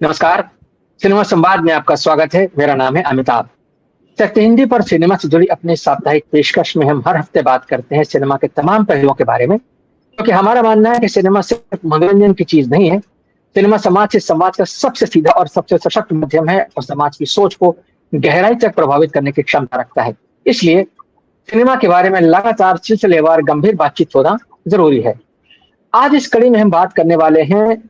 नमस्कार। सिनेमा संवाद में आपका स्वागत है। मेरा नाम है अमिताभ। सत्य हिंदी पर सिनेमा से जुड़ी अपनी साप्ताहिक पेशकश में हम हर हफ्ते बात करते हैं सिनेमा के तमाम पहलुओं के बारे में, क्योंकि हमारा मानना है कि सिनेमा सिर्फ मनोरंजन की चीज नहीं है। सिनेमा समाज से समाज का सबसे सीधा और सबसे सशक्त माध्यम है और समाज की सोच को गहराई तक प्रभावित करने की क्षमता रखता है। इसलिए सिनेमा के बारे में लगातार सिलसिलेवार गंभीर बातचीत होना जरूरी है। आज इस कड़ी में हम बात करने वाले हैं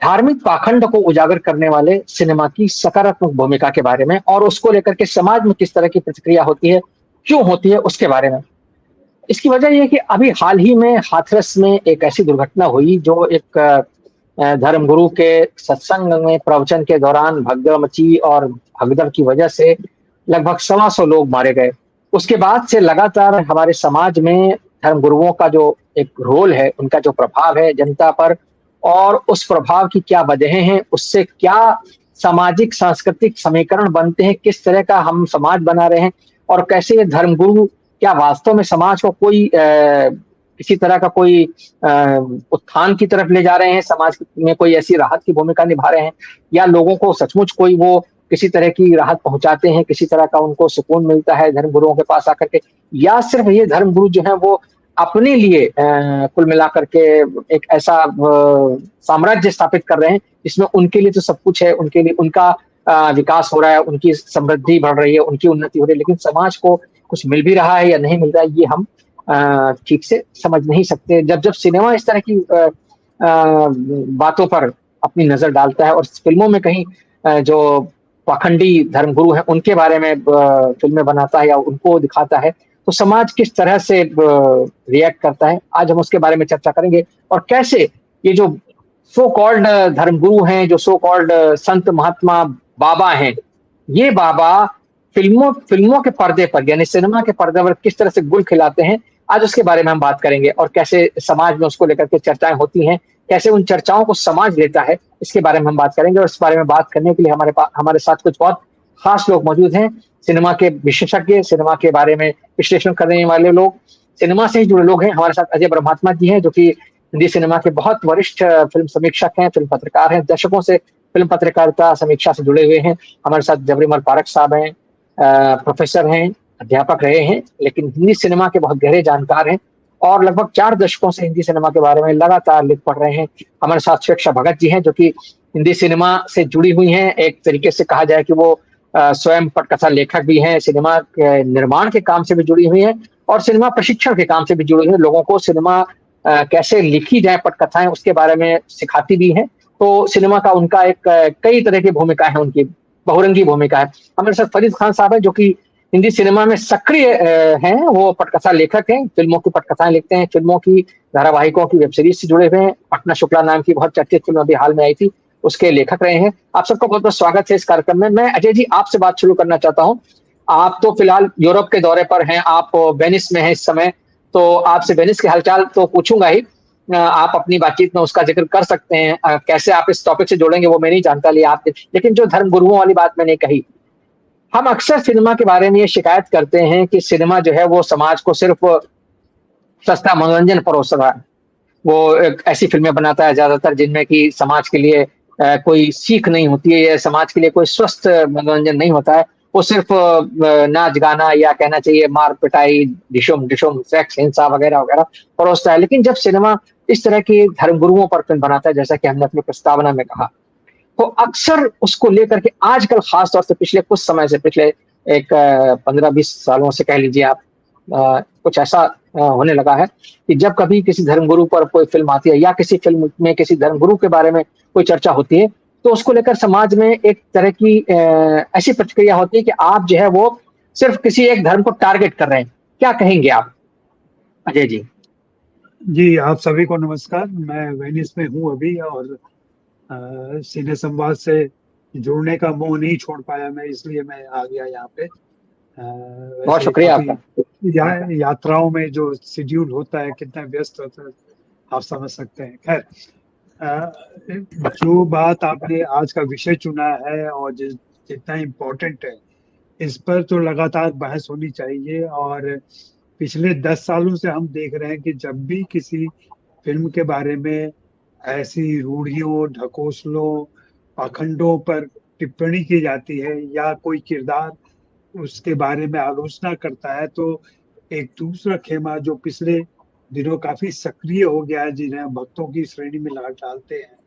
धार्मिक पाखंड को उजागर करने वाले सिनेमा की सकारात्मक भूमिका के बारे में और उसको लेकर के समाज में किस तरह की प्रतिक्रिया होती है, क्यों होती है, उसके बारे में। इसकी वजह ये है कि अभी हाल ही में हाथरस में एक ऐसी दुर्घटना हुई जो एक धर्मगुरु के सत्संग में प्रवचन के दौरान भगदड़ मची और भगदड़ की वजह से लगभग 125 लोग मारे गए। उसके बाद से लगातार हमारे समाज में धर्मगुरुओं का जो एक रोल है, उनका जो प्रभाव है जनता पर और उस प्रभाव की क्या वजहें हैं, उससे क्या सामाजिक सांस्कृतिक समीकरण बनते हैं, किस तरह का हम समाज बना रहे हैं और कैसे ये धर्मगुरु क्या वास्तव में समाज को कोई किसी तरह का कोई उत्थान की तरफ ले जा रहे हैं, समाज में कोई ऐसी राहत की भूमिका निभा रहे हैं या लोगों को सचमुच कोई वो किसी तरह की राहत पहुंचाते हैं, किसी तरह का उनको सुकून मिलता है धर्मगुरुओं के पास आकर के, या सिर्फ ये धर्मगुरु जो है वो अपने लिए कुल मिलाकर के एक ऐसा साम्राज्य स्थापित कर रहे हैं जिसमें उनके लिए तो सब कुछ है, उनके लिए उनका विकास हो रहा है, उनकी समृद्धि बढ़ रही है, उनकी उन्नति हो रही है, लेकिन समाज को कुछ मिल भी रहा है या नहीं मिल रहा है, ये हम ठीक से समझ नहीं सकते। जब जब सिनेमा इस तरह की बातों पर अपनी नजर डालता है और फिल्मों में कहीं जो पाखंडी धर्मगुरु हैं उनके बारे में फिल्में बनाता है या उनको दिखाता है, तो समाज किस तरह से रिएक्ट करता है, आज हम उसके बारे में चर्चा करेंगे। और कैसे ये जो सो कॉल्ड धर्मगुरु हैं, जो सो कॉल्ड संत महात्मा बाबा हैं, ये बाबा फिल्मों फिल्मों के पर्दे पर यानी सिनेमा के पर्दे पर किस तरह से गुल खिलाते हैं, आज उसके बारे में हम बात करेंगे। और कैसे समाज में उसको लेकर के चर्चाएं होती हैं, कैसे उन चर्चाओं को समाज लेता है, इसके बारे में हम बात करेंगे। और इस बारे में बात करने के लिए हमारे साथ कुछ बहुत खास लोग मौजूद हैं, सिनेमा के विशेषज्ञ, सिनेमा के बारे में विश्लेषण करने वाले लोग, सिनेमा से ही जुड़े लोग हैं। हमारे साथ अजय ब्रह्मात्मा जी हैं जो कि हिंदी सिनेमा के बहुत वरिष्ठ फिल्म समीक्षक हैं, फिल्म पत्रकार हैं, दशकों से फिल्म पत्रकारिता समीक्षा से जुड़े हुए हैं। हमारे साथ जबरीमल पारख साहब हैं, प्रोफेसर हैं, अध्यापक रहे हैं, लेकिन हिंदी सिनेमा के बहुत गहरे जानकार हैं और लगभग 4 दशकों से हिंदी सिनेमा के बारे में लगातार लिख पढ़ रहे हैं। हमारे साथ स्वेक्षा भगत जी हैं जो कि हिंदी सिनेमा से जुड़ी हुई हैं, एक तरीके से कहा जाए कि वो स्वयं पटकथा लेखक भी हैं, सिनेमा के निर्माण के काम से भी जुड़ी हुई हैं और सिनेमा प्रशिक्षण के काम से भी जुड़ी हुई हैं। लोगों को सिनेमा कैसे लिखी जाए पटकथाएं उसके बारे में सिखाती भी हैं। तो सिनेमा का उनका एक कई तरह की भूमिका है, उनकी बहुरंगी भूमिका है। हमारे साथ फरीद खान साहब है जो कि हिंदी सिनेमा में सक्रिय हैं, वो पटकथा लेखक हैं, फिल्मों की पटकथाएं लिखते हैं, फिल्मों की धारावाहिकों की वेब सीरीज से जुड़े हुए हैं। पटना शुक्ला नाम की बहुत चर्चित फिल्म अभी हाल में आई थी, उसके लेखक रहे हैं। आप सबका बहुत बहुत स्वागत है इस कार्यक्रम में। मैं अजय जी आपसे बात शुरू करना चाहता हूँ। आप तो फिलहाल यूरोप के दौरे पर हैं, आप वेनिस में हैं इस समय, तो आपसे वेनिस के हालचाल तो पूछूंगा ही, आप अपनी बातचीत में उसका जिक्र कर सकते हैं। कैसे आप इस टॉपिक से जोड़ेंगे वो मैं नहीं जानता, लेकिन जो धर्म गुरुओं वाली बात मैंने कही, हम अक्सर सिनेमा के बारे में ये शिकायत करते हैं कि सिनेमा जो है वो समाज को सिर्फ सस्ता मनोरंजन परोस रहा है। वो एक ऐसी फिल्में बनाता है ज्यादातर जिनमें कि समाज के लिए कोई सीख नहीं होती है या समाज के लिए कोई स्वस्थ मनोरंजन नहीं होता है। वो सिर्फ नाच गाना या कहना चाहिए मार पिटाई, डिशुम डिशुम, सेक्स, हिंसा वगैरह वगैरह परोसता है। लेकिन जब सिनेमा इस तरह के धर्मगुरुओं पर फिल्म बनाता है, जैसा कि हमने अपनी प्रस्तावना में कहा, तो अक्सर उसको लेकर के आजकल खास तौर से पिछले कुछ समय से, पिछले एक 15-20 सालों से कह लीजिए आप, कुछ ऐसा होने लगा है कि जब कभी किसी धर्मगुरु पर कोई फिल्म आती है या किसी फिल्म में किसी धर्मगुरु के बारे में कोई चर्चा होती है, तो उसको लेकर समाज में एक तरह की ऐसी प्रतिक्रिया होती है कि आप जो है वो सिर्फ किसी एक धर्म को टारगेट कर रहे हैं। क्या कहेंगे आप अजय जी? जी, आप सभी को नमस्कार। मैं वेनिस में हूँ अभी और सीने संवाद से जुड़ने का मोह नहीं छोड़ पाया मैं, इसलिए मैं आ गया यहाँ पे। बहुत वैसे शुक्रिया काफी आपका। यात्राओं में जो शेड्यूल होता है, कितना व्यस्त होता है, आप समझ सकते हैं। खैर, जो बात आपने आज का विषय चुना है और जितना इम्पोर्टेंट है, इस पर तो लगातार बहस होनी चाहिए। और पिछले 10 सालों से हम देख रहे हैं कि जब भी किसी फिल्म के बारे में ऐसी रूढ़ियों, ढकोसलों पाखंडों पर टिप्पणी की जाती है या कोई किरदार उसके बारे में आलोचना करता है, तो एक दूसरा खेमा जो पिछले दिनों काफी सक्रिय हो गया है, जिन्हें भक्तों की श्रेणी में ला डालते हैं,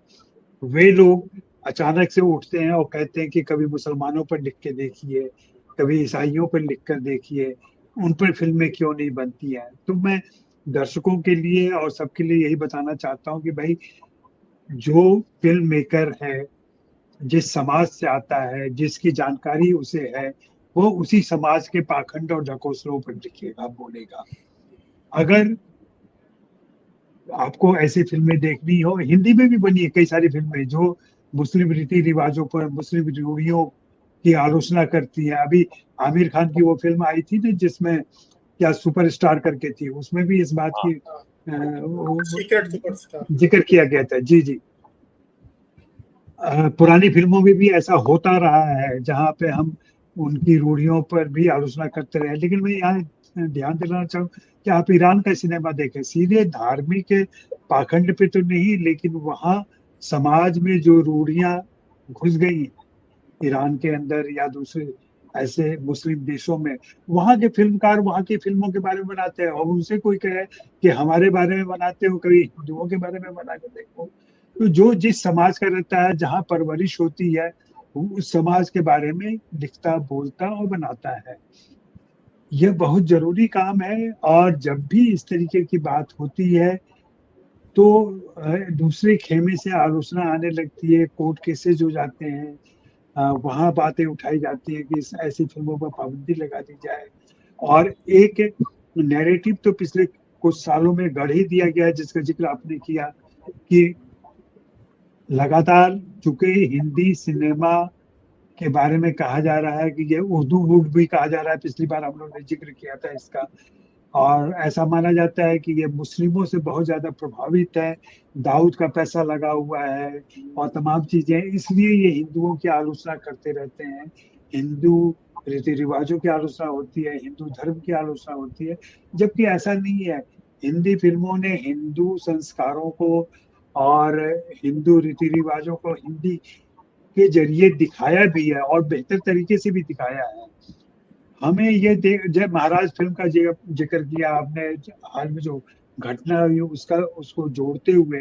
वे लोग अचानक से उठते हैं और कहते हैं कि कभी मुसलमानों पर लिख के देखिए, कभी ईसाइयों पर लिख कर देखिए, उन पर फिल्में क्यों नहीं बनती हैं। तो मैं दर्शकों के लिए और सबके लिए यही बताना चाहता हूँ कि भाई, जो फ़िल्म मेकर है, जिस समाज से आता है, जिसकी जानकारी उसे है, वो उसी समाज के पाखंड और ढकोसलों पर लिखेगा, बोलेगा। अगर आपको ऐसी फ़िल्में देखनी हो, हिंदी में भी बनी है कई सारी फ़िल्में जो मुस्लिम रीति-रिवाज़ों पर, मुस्लिम रूढ़ियों की आलोचना करती हैं। अभी आमिर खान की वो फ़िल्म आई थी ना जिसमें क्या सुपरस्टार करके थी, उसमें भी इस बात की वो सीक्रेट सुपरस्टार ज़िक्र किया गया था। जी, जी। पुरानी फ़िल्मों में भी ऐसा होता रहा है, जहाँ पे हम उनकी रूढ़ियों पर भी आलोचना करते रहे। लेकिन मैं यहाँ ध्यान दिलाना चाहूँ कि आप ईरान का सिनेमा देखें, सीधे धार्मिक पाखंड पे तो नहीं, लेकिन वहाँ समाज में जो रूढ़ियाँ घुस गई हैं, ईरान के अंदर या दूसरे ऐसे मुस्लिम देशों में, वहाँ के फ़िल्मकार वहाँ की फ़िल्मों के बारे में बनाते हैं और उनसे कोई कहे कि हमारे बारे में बनाते हो, कभी हिंदुओं के बारे में बना के देखो। तो जो जिस समाज का रहता है, जहाँ परवरिश होती है, वो उस समाज के बारे में लिखता, बोलता और बनाता है। यह बहुत ज़रूरी काम है और जब भी इस तरीके की बात होती है, तो दूसरे खेमे से आलोचना आने लगती है, कोर्ट केसेज़ हो जाते हैं। वहाँ बातें उठाई जाती हैं कि ऐसी फ़िल्मों पर पाबंदी लगा दी जाए और एक नैरेटिव तो पिछले कुछ सालों में गढ़ ही दिया गया है, जिसका ज़िक्र आपने किया कि लगातार चूँकि हिंदी सिनेमा के बारे में कहा जा रहा है कि ये उर्दू वुड भी कहा जा रहा है, पिछली बार हम लोगों ने ज़िक्र किया था इसका। और ऐसा माना जाता है कि ये मुस्लिमों से बहुत ज़्यादा प्रभावित है, दाऊद का पैसा लगा हुआ है और तमाम चीज़ें, इसलिए ये हिंदुओं की आलोचना करते रहते हैं। हिंदू रीति-रिवाज़ों की आलोचना होती है, हिंदू धर्म की आलोचना होती है, जबकि ऐसा नहीं है। हिंदी फ़िल्मों ने हिंदू संस्कारों को और हिंदू रीति-रिवाज़ों को हिंदी के ज़रिए दिखाया भी है और बेहतर तरीके से भी दिखाया है। हमें ये जब महाराज फ़िल्म का ज़िक्र किया आपने, हाल में जो घटना हुई उसका उसको जोड़ते हुए,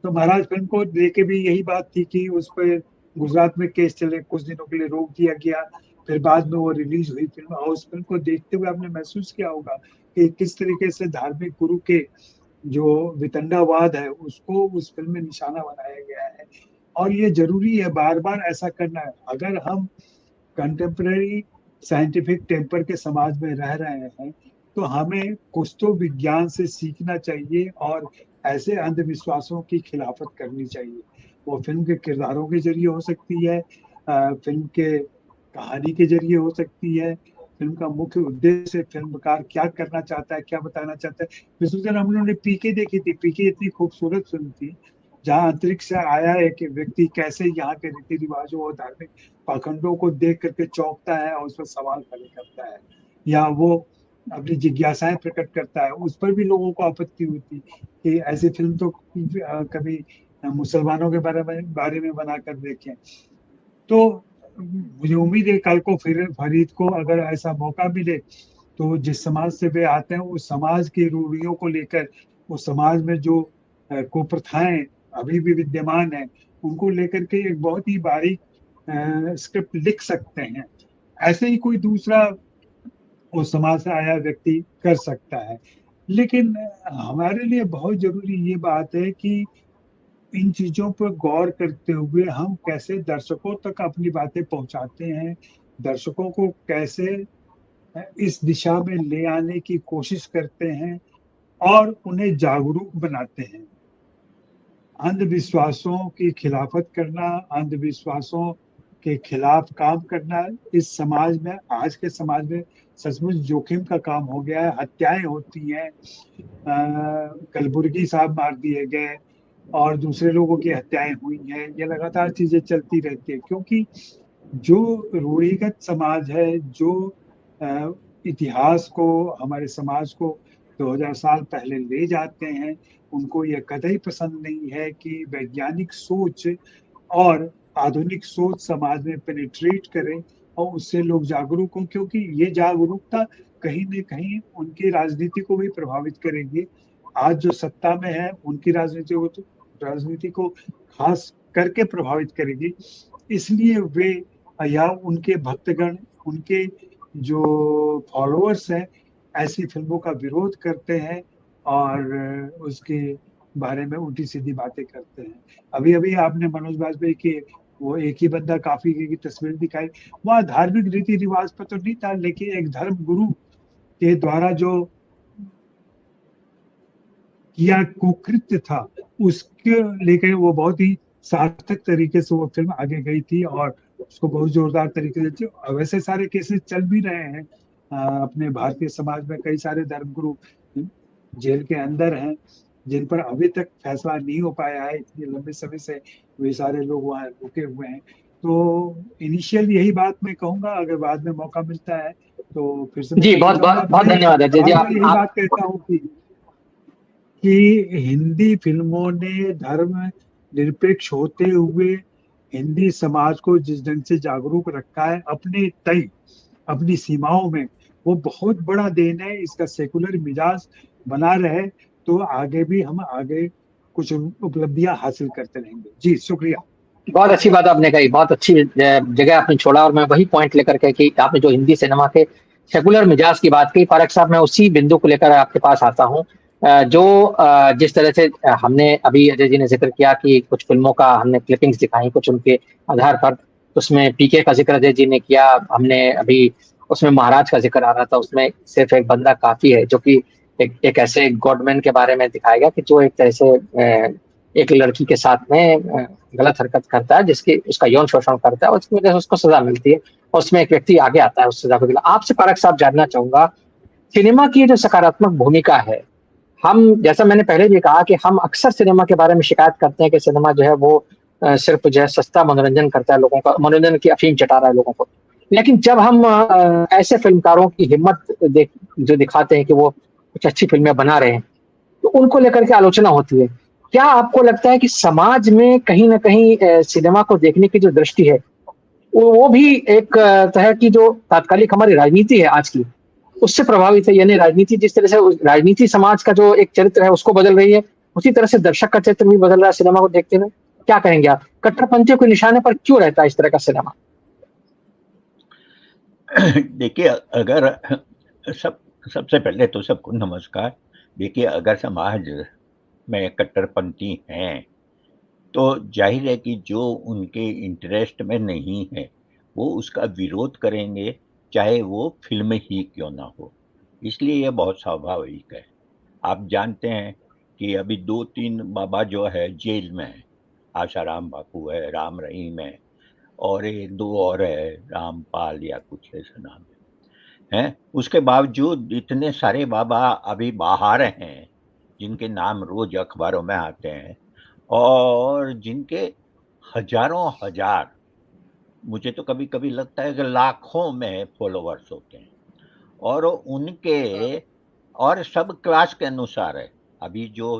तो महाराज फ़िल्म को लेके भी यही बात थी कि उस पे गुजरात में केस चले, कुछ दिनों के लिए रोक दिया गया, फिर बाद में वो रिलीज़ हुई फ़िल्म और उस फ़िल्म को देखते हुए आपने महसूस किया होगा कि किस तरीके से धार्मिक गुरु के जो वितंडावाद है, उसको उस फ़िल्म में निशाना बनाया गया है और ये ज़रूरी है, बार-बार ऐसा करना है। अगर हम कंटेम्परेरी साइंटिफिक टेम्पर के समाज में रह रहे हैं, तो हमें कुछ तो विज्ञान से सीखना चाहिए और ऐसे अंधविश्वासों की खिलाफत करनी चाहिए। वो फ़िल्म के किरदारों के ज़रिए हो सकती है, फ़िल्म के कहानी के ज़रिए हो सकती है, फ़िल्म का मुख्य उद्देश्य फ़िल्मकार क्या करना चाहता है, क्या बताना चाहता है। पिछले दिनों हम लोगों ने पीके देखी थी, पीके इतनी खूबसूरत फ़िल्म थी, जहाँ अंतरिक्ष से आया एक व्यक्ति कैसे यहाँ के रीति-रिवाज़ों और धार्मिक पाखंडों को देख करके चौंकता है और उस पर सवाल खड़े करता है या वो अपनी जिज्ञासाएं प्रकट करता है, उस पर भी लोगों को आपत्ति हुई थी कि ऐसी फिल्म तो कभी मुसलमानों के बारे में बनाकर देखें। तो मुझे उम्मीद है कल को फिर फरीद को अगर ऐसा मौका मिले, तो जिस समाज से वे आते हैं उस समाज की रूढ़ियों को लेकर, उस समाज में जो कुप्रथाएं अभी भी विद्यमान है, उनको लेकर के एक बहुत ही बारीक स्क्रिप्ट लिख सकते हैं। ऐसे ही कोई दूसरा उस समाज से आया व्यक्ति कर सकता है। लेकिन हमारे लिए बहुत ज़रूरी ये बात है कि इन चीज़ों पर गौर करते हुए हम कैसे दर्शकों तक अपनी बातें पहुँचाते हैं, दर्शकों को कैसे इस दिशा में ले आने की कोशिश करते हैं और उन्हें जागरूक बनाते हैं। अंधविश्वासों की खिलाफत करना, अंधविश्वासों के खिलाफ काम करना इस समाज में, आज के समाज में सचमुच जोखिम का काम हो गया है। हत्याएँ होती हैं, कलबुर्गी साहब मार दिए गए और दूसरे लोगों की हत्याएँ हुई हैं। ये लगातार चीज़ें चलती रहती हैं क्योंकि जो रूढ़िगत समाज है, जो इतिहास को, हमारे समाज को 2000 साल पहले ले जाते हैं, उनको ये कतई पसंद नहीं है कि वैज्ञानिक सोच और आधुनिक सोच समाज में पेनिट्रेट करे और उससे लोग जागरूक हों, क्योंकि ये जागरूकता कहीं न कहीं उनकी राजनीति को भी प्रभावित करेगी। आज जो सत्ता में है उनकी राजनीति को खास करके प्रभावित करेगी। इसलिए वे या उनके भक्तगण, उनके जो फॉलोअर्स हैं, ऐसी फिल्मों का विरोध करते हैं और उसके बारे में उल्टी-सीधी बातें करते हैं। अभी-अभी आपने मनोज बाजपेयी की वो एक ही बंदा काफ़ी की तस्वीर दिखाई। वहाँ धार्मिक रीति-रिवाज पर तो नहीं था, लेकिन एक धर्म गुरु के द्वारा जो किया कुकृत्य था, उसके लेकर वो बहुत ही सार्थक तरीके से वो फ़िल्म आगे गई थी और उसको बहुत जोरदार तरीके से। वैसे सारे केसेस चल भी रहे हैं। अपने भारतीय समाज में कई सारे धर्मगुरु जेल के अंदर हैं, जिन पर अभी तक फैसला नहीं हो पाया है। इतने लंबे समय से वे सारे लोग वहाँ रुके हुए हैं। तो इनिशियल यही बात मैं कहूँगा, अगर बाद में मौका मिलता है तो फिर से जी, बहुत धन्यवाद अजय जी। यही बात कहता हूँ कि हिंदी फिल्मों ने धर्म निरपेक्ष होते हुए हिंदी समाज को जिस ढंग से जागरूक रखा है अपने तय, अपनी सीमाओं में, वो बहुत बड़ा देन है। इसका सेकुलर मिजाज बना रहे तो आगे भी हम कुछ उपलब्धियां हासिल करते रहेंगे। जी, शुक्रिया। बहुत अच्छी बात आपने कही, बहुत अच्छी जगह आपने छोड़ा और मैं वही पॉइंट लेकर के कि आपने जो हिंदी सिनेमा के सेकुलर मिजाज की बात की, फारूक साहब, मैं उसी बिंदु को लेकर आपके पास आता हूँ। जो जिस तरह से हमने अभी अजय जी ने जिक्र किया कि कुछ फिल्मों का हमने क्लिपिंग्स दिखाई, कुछ उनके आधार पर, उसमें पीके का जिक्र अजय जी ने किया, हमने अभी उसमें महाराज का जिक्र आ रहा था, उसमें सिर्फ एक बंदा काफी है, जो कि एक ऐसे गॉडमैन के बारे में दिखाया गया कि जो एक तरह से एक लड़की के साथ में गलत हरकत करता है, जिसकी उसका यौन शोषण करता है और उसकी वजह से उसको सजा मिलती है और उसमें एक व्यक्ति आगे आता है उस सजा को दिला। आपसे फारूक साहब जानना चाहूंगा, सिनेमा की जो सकारात्मक भूमिका है, हम जैसा मैंने पहले भी कहा कि हम अक्सर सिनेमा के बारे में शिकायत करते हैं कि सिनेमा जो है वो सिर्फ जो है सस्ता मनोरंजन करता है, लोगों का मनोरंजन की अफीम चटा रहा है लोगों को। लेकिन जब हम ऐसे फिल्मकारों की हिम्मत जो दिखाते हैं कि वो कुछ अच्छी फिल्में बना रहे हैं, तो उनको लेकर के आलोचना होती है। क्या आपको लगता है कि समाज में कहीं ना कहीं सिनेमा को देखने की जो दृष्टि है, वो भी एक तरह की जो तात्कालिक हमारी राजनीति है आज की, उससे प्रभावित है? यानी राजनीति जिस तरह से राजनीति समाज का जो एक चरित्र है उसको बदल रही है, उसी तरह से दर्शक का चरित्र भी बदल रहा है सिनेमा को देखते हुए। क्या कहेंगे आप? कट्टरपंथियों के निशाने पर क्यों रहता है इस तरह का सिनेमा? देखिए, अगर सबसे पहले तो सबको नमस्कार। देखिए, अगर समाज में कट्टरपंथी हैं तो जाहिर है कि जो उनके इंटरेस्ट में नहीं है वो उसका विरोध करेंगे, चाहे वो फिल्म ही क्यों ना हो। इसलिए ये बहुत स्वाभाविक है। आप जानते हैं कि अभी 2-3 बाबा जो है जेल में है। आशाराम बापू है, राम रहीम है और 1-2 और है, रामपाल या कुछ ऐसा नाम है। उसके बावजूद इतने सारे बाबा अभी बाहर हैं जिनके नाम रोज अखबारों में आते हैं और जिनके हजारों हजार, मुझे तो कभी कभी लगता है कि लाखों में फॉलोवर्स होते हैं और उनके और सब क्लास के अनुसार है। अभी जो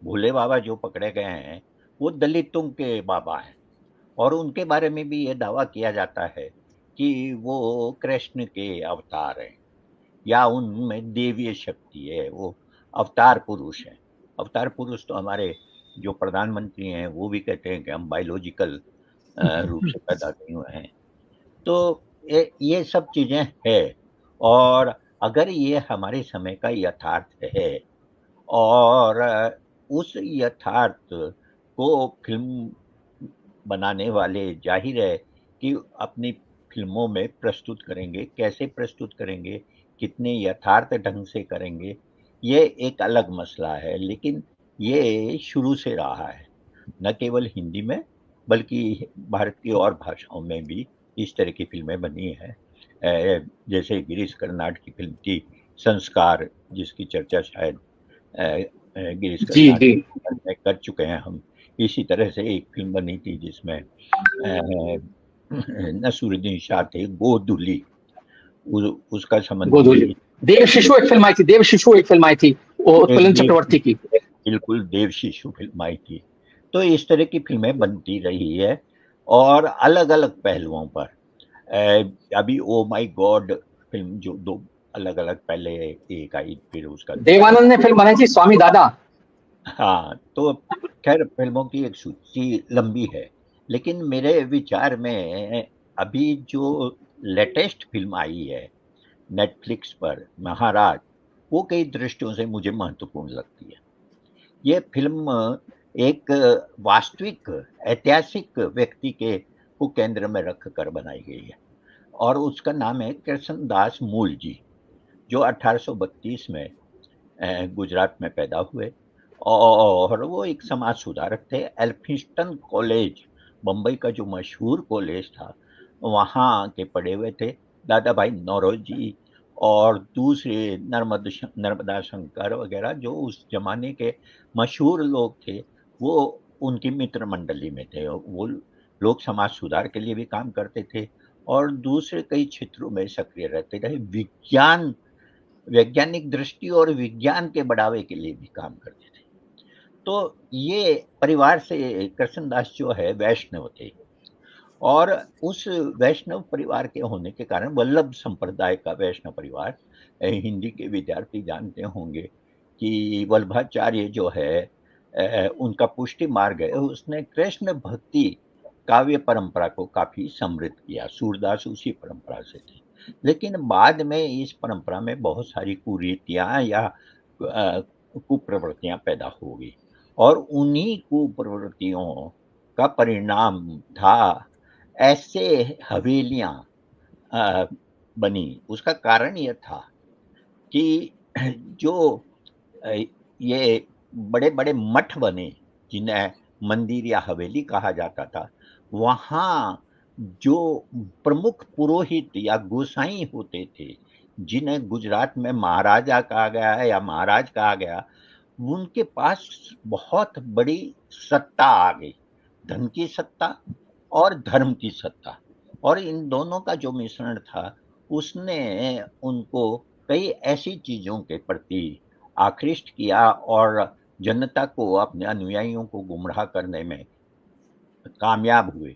भोले बाबा जो पकड़े गए हैं वो दलितों के बाबा हैं और उनके बारे में भी ये दावा किया जाता है कि वो कृष्ण के अवतार हैं या उनमें देवीय शक्ति है, वो अवतार पुरुष है। अवतार पुरुष तो हमारे जो प्रधानमंत्री हैं वो भी कहते हैं कि हम बायोलॉजिकल रूप से पैदा नहीं हुए हैं। तो ये सब चीजें है और अगर ये हमारे समय का यथार्थ है और उस यथार्थ को फिल्म बनाने वाले जाहिर है कि अपनी फिल्मों में प्रस्तुत करेंगे, कैसे प्रस्तुत करेंगे, कितने यथार्थ ढंग से करेंगे, ये एक अलग मसला है। लेकिन ये शुरू से रहा है, न केवल हिंदी में बल्कि भारत की और भाषाओं में भी इस तरह की फिल्में बनी हैं। जैसे गिरीश कर्नाड की फिल्म थी संस्कार, जिसकी चर्चा शायद गिरीश कर्नाड में कर चुके हैं हम। इसी तरह से एक फिल्म बनी थी जिसमें नसरुद्दीन शाह थे, गोधुली, उसका संबंध। देव शिशु एक फिल्म आई थी, देव शिशु एक फिल्म आई थी, वो उत्पलन चक्रवर्ती की। बिल्कुल, देव शिशु फिल्म आई थी। तो इस तरह की फिल्में बनती रही है और अलग अलग पहलुओं पर। अभी ओ माय गॉड फिल्म जो 2 अलग-अलग पहले एक आई, फिर उसका दूसरा। देवानंद ने फिल्म बनाई थी स्वामी दादा। हाँ, तो खैर फ़िल्मों की एक सूची लंबी है, लेकिन मेरे विचार में अभी जो लेटेस्ट फ़िल्म आई है नेटफ्लिक्स पर, महाराज, वो कई दृष्टियों से मुझे महत्वपूर्ण लगती है। ये फ़िल्म एक वास्तविक ऐतिहासिक व्यक्ति को केंद्र में रख कर बनाई गई है और उसका नाम है कृष्णदास मूलजी, जो 1832 में गुजरात में पैदा हुए और वो एक समाज सुधारक थे। एल्फिंस्टन कॉलेज, बम्बई का जो मशहूर कॉलेज था, वहाँ के पढ़े हुए थे। दादा भाई नौरोजी और दूसरे नर्मदा शंकर वगैरह जो उस जमाने के मशहूर लोग थे, वो उनकी मित्र मंडली में थे। वो लोग समाज सुधार के लिए भी काम करते थे और दूसरे कई क्षेत्रों में सक्रिय रहते थे। वैज्ञानिक दृष्टि और विज्ञान के बढ़ावे के लिए भी काम करते थे। तो ये परिवार से कृष्णदास जो है वैष्णव थे और उस वैष्णव परिवार के होने के कारण वल्लभ संप्रदाय का वैष्णव परिवार, हिंदी के विद्यार्थी जानते होंगे कि वल्लभाचार्य जो है उनका पुष्टि मार्ग है, उसने कृष्ण भक्ति काव्य परंपरा को काफ़ी समृद्ध किया। सूरदास उसी परंपरा से थे। लेकिन बाद में इस परंपरा में बहुत सारी कुरीतियाँ या कुप्रवृत्तियाँ पैदा हो गई और उन्हीं कुप्रवृत्तियों का परिणाम था ऐसे हवेलियाँ बनी। उसका कारण ये था कि जो अ, ये बड़े-बड़े मठ बने, जिन्हें मंदिर या हवेली कहा जाता था, वहाँ जो प्रमुख पुरोहित या गोसाई होते थे, जिन्हें गुजरात में महाराजा कहा गया है या महाराज कहा गया, उनके पास बहुत बड़ी सत्ता आ गई। धन की सत्ता और धर्म की सत्ता और इन दोनों का जो मिश्रण था, उसने उनको कई ऐसी चीज़ों के प्रति आकृष्ट किया और जनता को, अपने अनुयायियों को गुमराह करने में कामयाब हुए।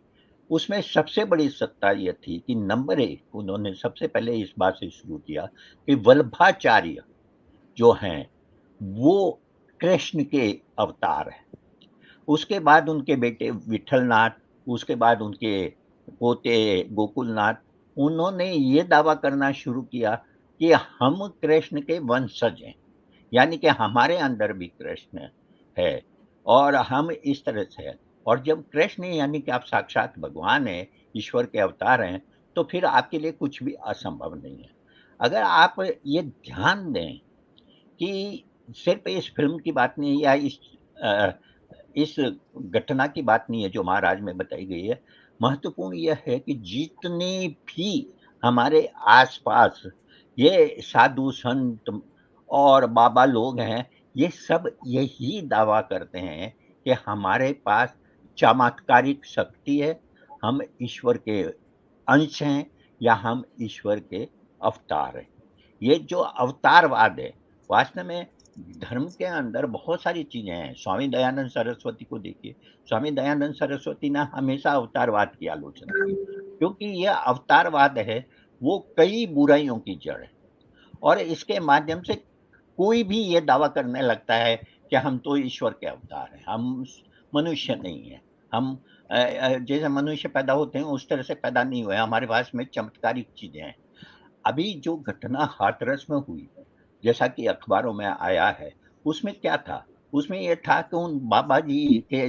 उसमें सबसे बड़ी सत्ता ये थी कि नंबर 1 उन्होंने सबसे पहले इस बात से शुरू किया कि वल्लभाचार्य जो हैं, वो कृष्ण के अवतार हैं। उसके बाद उनके बेटे विट्ठलनाथ, उसके बाद उनके पोते गोकुलनाथ, उन्होंने ये दावा करना शुरू किया कि हम कृष्ण के वंशज हैं, यानी कि हमारे अंदर भी कृष्ण है और हम इस तरह से हैं। और जब कृष्ण यानी कि आप साक्षात भगवान हैं, ईश्वर के अवतार हैं, तो फिर आपके लिए कुछ भी असंभव नहीं है। अगर आप ये ध्यान दें कि सिर्फ़ इस फ़िल्म की बात नहीं या अ, इस घटना की बात नहीं है जो महाराज में बताई गई है। महत्वपूर्ण यह है कि जितने भी हमारे आस-पास ये साधु संत और बाबा लोग हैं, ये सब यही दावा करते हैं कि हमारे पास चमत्कारिक शक्ति है, हम ईश्वर के अंश हैं या हम ईश्वर के अवतार हैं। ये जो अवतारवाद है, वास्तव में धर्म के अंदर बहुत सारी चीज़ें हैं। स्वामी दयानंद सरस्वती को देखिए, स्वामी दयानंद सरस्वती ने हमेशा अवतारवाद की आलोचना की, क्योंकि ये अवतारवाद है, वो कई बुराइयों की जड़ है और इसके माध्यम से कोई भी ये दावा करने लगता है कि हम तो ईश्वर के अवतार हैं, हम मनुष्य नहीं हैं। हम जैसे मनुष्य पैदा होते हैं, उस तरह से पैदा नहीं हुए, हमारे पास में चमत्कारिक चीज़ें हैं। अभी जो घटना हाथरस में हुई, जैसा कि अखबारों में आया है, उसमें क्या था? उसमें ये था कि उन बाबा जी के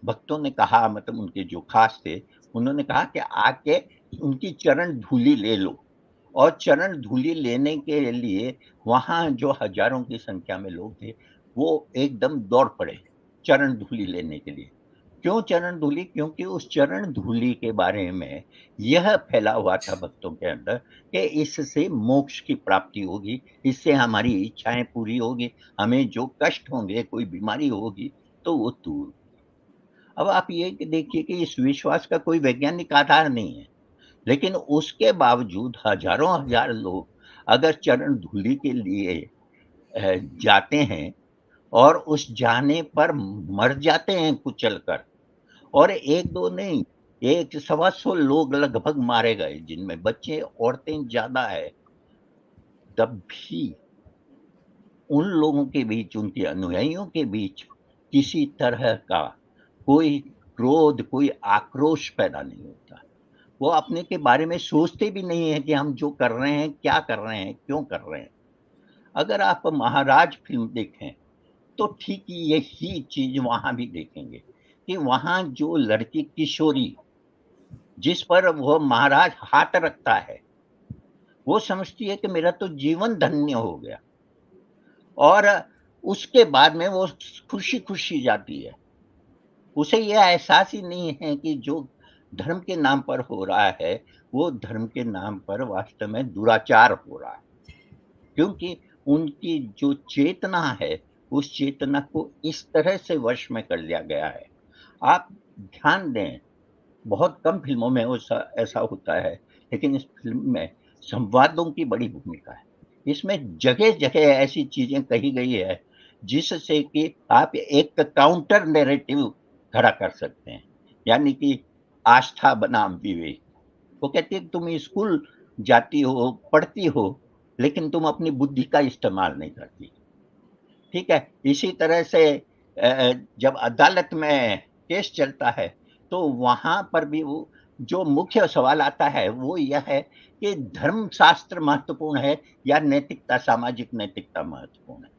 भक्तों ने कहा, मतलब उनके जो ख़ास थे, उन्होंने कहा कि आके उनकी चरण धूलि ले लो और चरण धूलि लेने के लिए वहाँ जो हज़ारों की संख्या में लोग थे, वो एकदम दौड़ पड़े, चरण धूलि लेने के लिए। क्यों चरण धूलि? क्योंकि उस चरण धूलि के बारे में यह फैला हुआ था भक्तों के अंदर कि इससे मोक्ष की प्राप्ति होगी, इससे हमारी इच्छाएँ पूरी होगी, हमें जो कष्ट होंगे, कोई बीमारी होगी, तो वो दूर। अब आप ये देखिए कि इस विश्वास का कोई वैज्ञानिक आधार नहीं है, लेकिन उसके बावजूद हज़ारों हज़ार लोग अगर चरण धूलि के लिए जाते हैं और उस जाने पर मर जाते हैं कुचल कर और 1-2 नहीं, 100-125 लोग लगभग मारे गए, जिनमें बच्चे औरतें ज्यादा है। तब भी उन लोगों के बीच, उनके अनुयायियों के बीच किसी तरह का कोई क्रोध, कोई आक्रोश पैदा नहीं होता। वो अपने के बारे में सोचते भी नहीं है कि हम जो कर रहे हैं, क्या कर रहे हैं, क्यों कर रहे हैं। अगर आप महाराज फिल्म देखें तो ठीक यही चीज वहां भी देखेंगे कि वहां जो लड़की किशोरी जिस पर वो महाराज हाथ रखता है, वो समझती है कि मेरा तो जीवन धन्य हो गया, और उसके बाद में वो खुशी खुशी जाती है। उसे यह एहसास ही नहीं है कि जो धर्म के नाम पर हो रहा है, वो धर्म के नाम पर वास्तव में दुराचार हो रहा है, क्योंकि उनकी जो चेतना है, उस चेतना को इस तरह से वश में कर लिया गया है। आप ध्यान दें, बहुत कम फिल्मों में ऐसा होता है, लेकिन इस फिल्म में संवादों की बड़ी भूमिका है। इसमें जगह-जगह ऐसी चीजें कही गई है जिससे कि आप एक काउंटर नैरेटिव खड़ा कर सकते हैं, यानी कि आस्था बनाम विवेक। वो कहती है कि तुम स्कूल जाती हो, पढ़ती हो, लेकिन तुम अपनी बुद्धि का इस्तेमाल नहीं करती। ठीक है, इसी तरह से जब अदालत में केस चलता है तो वहां पर भी वो जो मुख्य सवाल आता है वो यह है कि धर्म शास्त्र महत्वपूर्ण है या नैतिकता, सामाजिक नैतिकता महत्वपूर्ण है।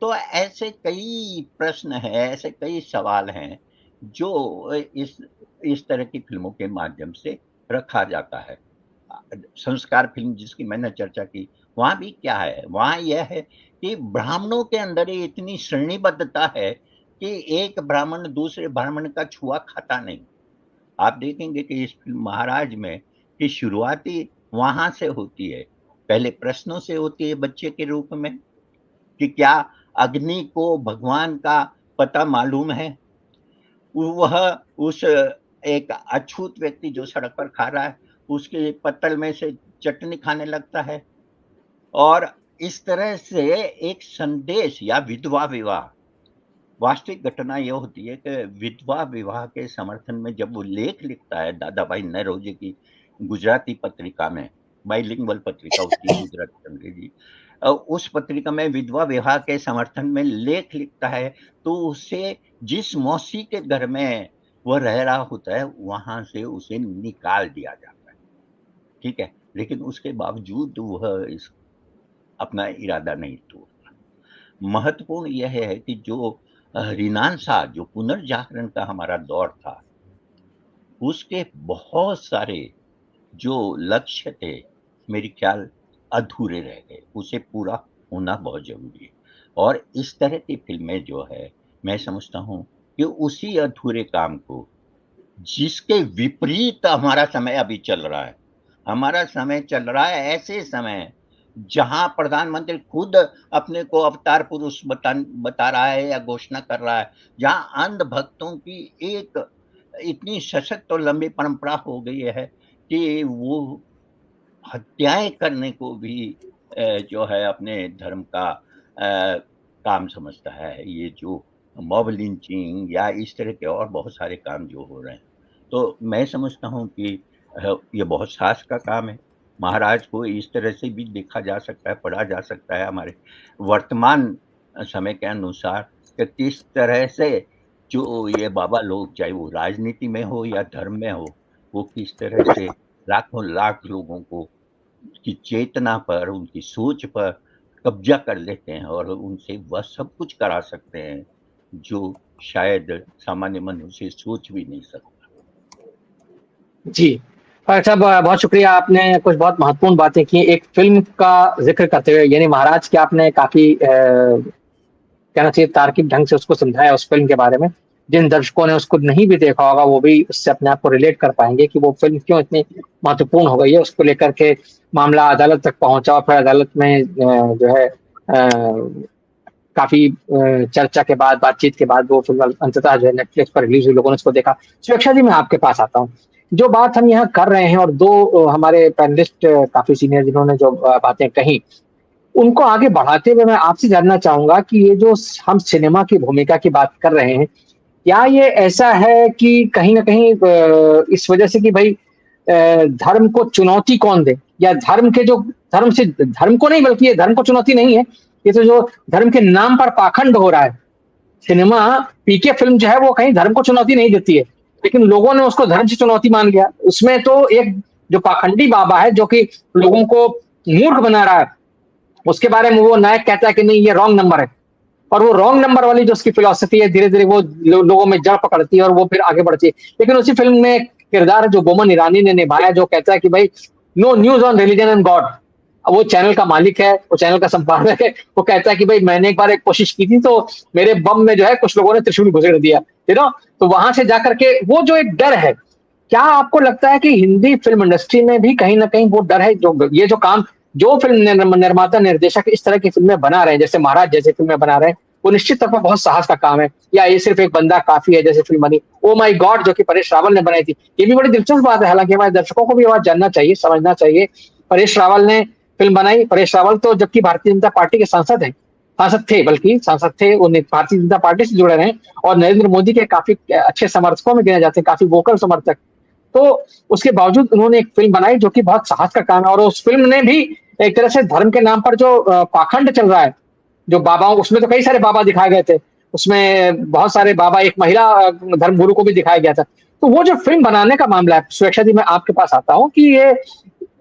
तो ऐसे कई प्रश्न हैं, ऐसे कई सवाल हैं जो इस तरह की फिल्मों के माध्यम से रखा जाता है। संस्कार फिल्म जिसकी मैंने चर्चा की, वहां भी क्या है, वहां यह है कि ब्राह्मणों के अंदर ही इतनी श्रेणीबद्धता है कि एक ब्राह्मण दूसरे ब्राह्मण का छुआ खाता नहीं। आप देखेंगे कि इस फिल्म महाराज में की शुरुआती वहां से होती है, पहले प्रश्नों से होती है बच्चे के रूप में कि क्या अग्नि को भगवान का पता मालूम है। वह उस एक अछूत व्यक्ति जो सड़क पर खा रहा है, उसके पत्तल में से चटनी खाने लगता है, और इस तरह से एक संदेश। या विधवा विवाह, वास्तविक घटना यह होती है कि विधवा विवाह के समर्थन में जब वो लेख लिखता है दादा भाई नौरोजी की गुजराती पत्रिका में, बाइलिंगुअल पत्रिका होती है गुजराती अंग्रेजी, उस पत्रिका में विधवा विवाह के समर्थन में लेख लिखता है, तो उसे जिस मौसी के घर में वह रह रहा होता है वहां से उसे निकाल दिया जाता है। ठीक है, लेकिन उसके बावजूद वह इस अपना इरादा नहीं तोड़ता। महत्वपूर्ण यह है कि जो रिनांसा, जो पुनर्जागरण का हमारा दौर था, उसके बहुत सारे जो लक्ष्य थे मेरे ख्याल अधूरे रह गए, उसे पूरा होना बहुत जरूरी है। और इस तरह की फिल्में जो है, मैं समझता हूँ कि उसी अधूरे काम को, जिसके विपरीत हमारा समय अभी चल रहा है, हमारा समय चल रहा है ऐसे समय जहां प्रधानमंत्री खुद अपने को अवतार पुरुष बता रहा है या घोषणा कर रहा है, जहां अंध भक्तों की एक इतनी सशक्त और लंबी परंपरा हो गई है कि वो हत्याएं करने को भी जो है अपने धर्म का काम समझता है। ये जो मॉब लिंचिंग या इस तरह के और बहुत सारे काम जो हो रहे हैं, तो मैं समझता हूँ कि ये बहुत साहस का काम है। महाराज को इस तरह से भी देखा जा सकता है, पढ़ा जा सकता है हमारे वर्तमान समय के अनुसार कि किस तरह से जो ये बाबा लोग, चाहे वो राजनीति में हो या धर्म में हो, वो किस तरह से लाखों लाख लोगों को की चेतना पर, उनकी सोच पर कब्जा कर लेते हैं और उनसे वह सब कुछ करा सकते हैं जो शायद सामान्य मनुष्य सोच भी नहीं सकता। जी, अच्छा, बहुत शुक्रिया, आपने कुछ बहुत महत्वपूर्ण बातें की। एक फ़िल्म का ज़िक्र करते हुए, यानी महाराज के, आपने काफ़ी कहना चाहिए तार्किक ढंग से उसको समझाया उस फ़िल्म के बारे में। जिन दर्शकों ने उसको नहीं भी देखा होगा, वो भी उससे अपने आप को रिलेट कर पाएँगे कि वो फ़िल्म क्यों इतनी महत्वपूर्ण हो गई है। उसको लेकर के मामला अदालत तक पहुँचा और फिर अदालत में जो है काफ़ी चर्चा के बाद, बातचीत के बाद वो फ़िल्म अंततः जो है नेटफ्लिक्स पर रिलीज़ हुई, लोगों ने उसको देखा। सुरक्षा जी, मैं आपके पास आता हूँ। जो बात हम यहाँ कर रहे हैं और 2 हमारे पैनलिस्ट काफ़ी सीनियर जिन्होंने जो बातें कही, उनको आगे बढ़ाते हुए मैं आपसे जानना चाहूँगा कि ये जो हम सिनेमा की भूमिका की बात कर रहे हैं, क्या ये ऐसा है कि कहीं ना कहीं इस वजह से कि भाई धर्म को चुनौती कौन दे, या धर्म के जो धर्म को नहीं, बल्कि ये धर्म को चुनौती नहीं है, ये तो जो धर्म के नाम पर पाखंड हो रहा है। सिनेमा, पीके फिल्म जो है वो कहीं धर्म को चुनौती नहीं देती है, लेकिन लोगों ने उसको धर्म से चुनौती मान लिया। उसमें तो एक जो पाखंडी बाबा है जो कि लोगों को मूर्ख बना रहा है, उसके बारे में वो नायक कहता है कि नहीं ये रॉन्ग नंबर है, और वो रॉन्ग नंबर वाली जो उसकी फिलॉसफी है धीरे धीरे वो लोगों में जड़ पकड़ती है और वो फिर आगे बढ़ती है। लेकिन उसी फिल्म में एक किरदार है जो बोमन ईरानी ने निभाया, जो कहता है कि भाई no news on religion and god. वो चैनल का मालिक है, वो चैनल का संपादक है, वो कहता है कि भाई मैंने एक बार एक कोशिश की थी तो मेरे बम में जो है कुछ लोगों ने त्रिशूल घुसेड़ दिया, तो वहां से जाकर के वो जो एक डर है, क्या आपको लगता है कि हिंदी फिल्म इंडस्ट्री में भी कहीं ना कहीं वो डर है, जो ये जो काम जो फिल्म निर्माता निर्देशक इस तरह की फिल्में बना रहे हैं, जैसे महाराज जैसे फिल्में बना रहे हैं, वो निश्चित तौर पर बहुत साहस का काम है, या ये सिर्फ एक बंदा काफी है जैसे फिल्म बनी ओ माई गॉड जो कि परेश रावल ने बनाई थी। ये भी बड़ी दिलचस्प बात है, हालांकि हमारे दर्शकों को भी बात जानना चाहिए, समझना चाहिए। परेश रावल ने फिल्म बनाई। परेश रावल तो जबकि भारतीय जनता पार्टी के सांसद थे, बल्कि सांसद थे, वो भारतीय जनता पार्टी से जुड़े रहे और नरेंद्र मोदी के काफी अच्छे समर्थकों में गिने जाते हैं, काफी वोकल समर्थक। तो उसके बावजूद उन्होंने एक फिल्म बनाई जो कि बहुत साहस का काम है, और उस फिल्म ने भी एक तरह से धर्म के नाम पर जो पाखंड चल रहा है, जो बाबाओं, उसमें तो कई सारे बाबा दिखाए गए थे, उसमें बहुत सारे बाबा, एक महिला धर्मगुरु को भी दिखाया गया था। तो वो जो फिल्म बनाने का मामला है, सुरक्षा जी मैं आपके पास आता हूँ कि ये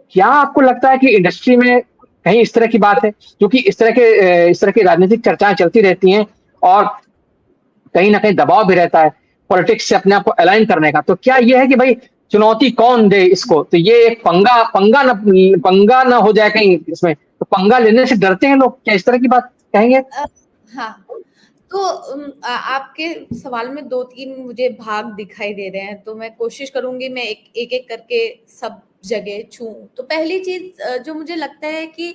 क्या आपको लगता है कि इंडस्ट्री में कहीं इस तरह की बात है, क्योंकि इस तरह की राजनीतिक चर्चाएं चलती रहती हैं और कहीं ना कहीं दबाव भी रहता है पॉलिटिक्स से अपने आप को अलाइन करने का, तो क्या ये है कि भाई चुनौती कौन दे इसको, तो ये एक पंगा ना हो जाए कहीं इसमें, तो पंगा लेने से डरते हैं लोग, क्या इस तरह की बात कहेंगे? हाँ, तो आपके सवाल में 2-3 मुझे भाग दिखाई दे रहे हैं, तो मैं कोशिश करूंगी मैं एक करके सब जगह छूं। तो पहली चीज जो मुझे लगता है कि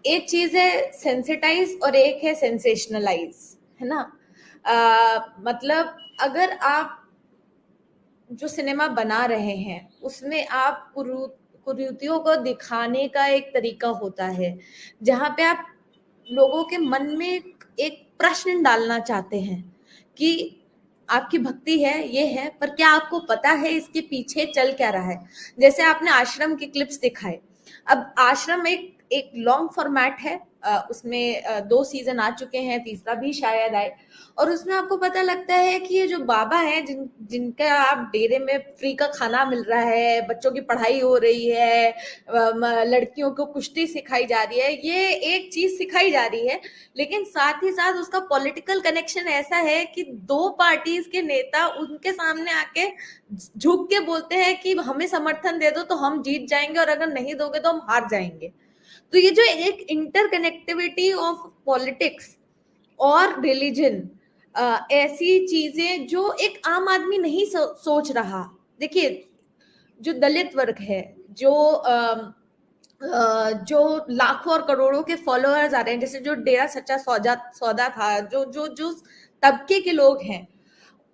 एक चीज है सेंसिटाइज और एक है सेंसेशनलाइज, है ना। मतलब अगर आप जो सिनेमा बना रहे हैं उसमें आप कुरीतियों को दिखाने का एक तरीका होता है, जहां पे आप लोगों के मन में एक प्रश्न डालना चाहते हैं कि आपकी भक्ति है, ये है, पर क्या आपको पता है इसके पीछे चल क्या रहा है। जैसे आपने आश्रम की क्लिप्स दिखाए। अब आश्रम एक लॉन्ग फॉर्मेट है, उसमें 2 सीजन आ चुके हैं, तीसरा भी शायद आए, और उसमें आपको पता लगता है कि ये जो बाबा हैं जिनका आप डेरे में फ्री का खाना मिल रहा है, बच्चों की पढ़ाई हो रही है, लड़कियों को कुश्ती सिखाई जा रही है, ये एक चीज सिखाई जा रही है, लेकिन साथ ही साथ उसका पॉलिटिकल कनेक्शन ऐसा है कि 2 पार्टीज के नेता उनके सामने आके झुक के बोलते हैं कि हमें समर्थन दे दो तो हम जीत जाएंगे और अगर नहीं दोगे तो हम हार जाएंगे। तो ये जो एक इंटरकनेक्टिविटी ऑफ पॉलिटिक्स और रिलीजन, ऐसी चीजें जो एक आम आदमी नहीं सोच रहा। देखिए, जो दलित वर्ग है, जो लाखों और करोड़ों के फॉलोअर्स आ रहे हैं, जैसे जो डेरा सच्चा सौदा था, जो तबके के लोग हैं,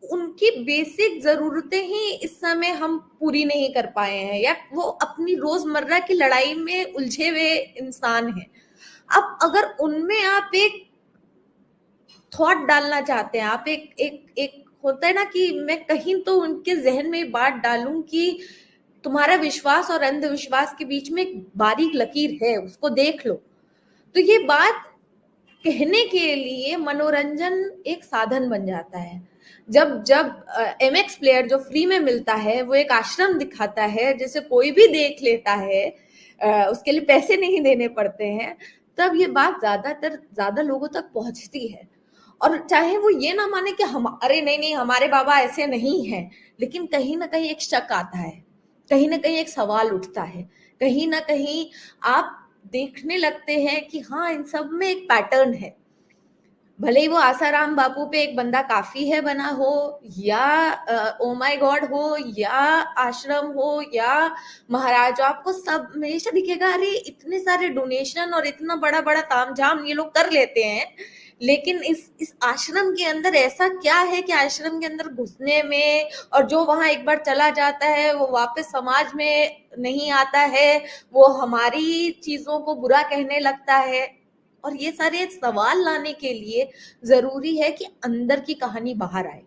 उनकी बेसिक जरूरतें ही इस समय हम पूरी नहीं कर पाए हैं, या वो अपनी रोजमर्रा की लड़ाई में उलझे हुए इंसान हैं। अब अगर उनमें आप एक थॉट डालना चाहते हैं, आप एक होता है ना कि मैं कहीं तो उनके जहन में बात डालूं कि तुम्हारा विश्वास और अंधविश्वास के बीच में एक बारीक लकीर है, उसको देख लो। तो ये बात कहने के लिए मनोरंजन एक साधन बन जाता है। जब MX प्लेयर जो फ्री में मिलता है वो एक आश्रम दिखाता है जिसे कोई भी देख लेता है, उसके लिए पैसे नहीं देने पड़ते हैं, तब ये बात ज्यादा लोगों तक पहुंचती है। और चाहे वो ये ना माने कि अरे नहीं हमारे बाबा ऐसे नहीं हैं, लेकिन कहीं ना कहीं एक शक आता है, कहीं ना कहीं एक सवाल उठता है, कहीं ना कहीं आप देखने लगते हैं कि हाँ, इन सब में एक पैटर्न है। भले ही वो आसाराम बापू पे एक बंदा काफी है बना हो, या ओ माय गॉड हो, या आश्रम हो, या महाराज, आपको सब हमेशा दिखेगा अरे इतने सारे डोनेशन और इतना बड़ा बड़ा तामझाम ये लोग कर लेते हैं, लेकिन इस आश्रम के अंदर ऐसा क्या है कि आश्रम के अंदर घुसने में, और जो वहां एक बार चला जाता है वो वापस समाज में नहीं आता है, वो हमारी चीजों को बुरा कहने लगता है। और ये सारे सवाल लाने के लिए जरूरी है कि अंदर की कहानी बाहर आए।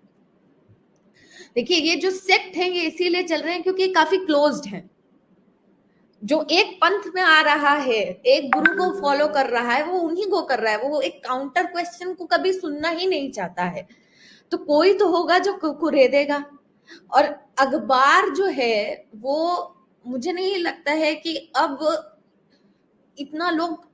देखिए ये जो सेक्ट है ये इसीलिए चल रहे हैं क्योंकि काफी क्लोज्ड हैं। जो एक पंथ में आ रहा है, एक गुरु को फॉलो कर रहा है, वो उन्हीं को कर रहा है, वो एक काउंटर क्वेश्चन को कभी सुनना ही नहीं चाहता है। तो कोई तो होगा जो कुरेदेगा। और अखबार जो है वो मुझे नहीं लगता है कि अब इतना लोग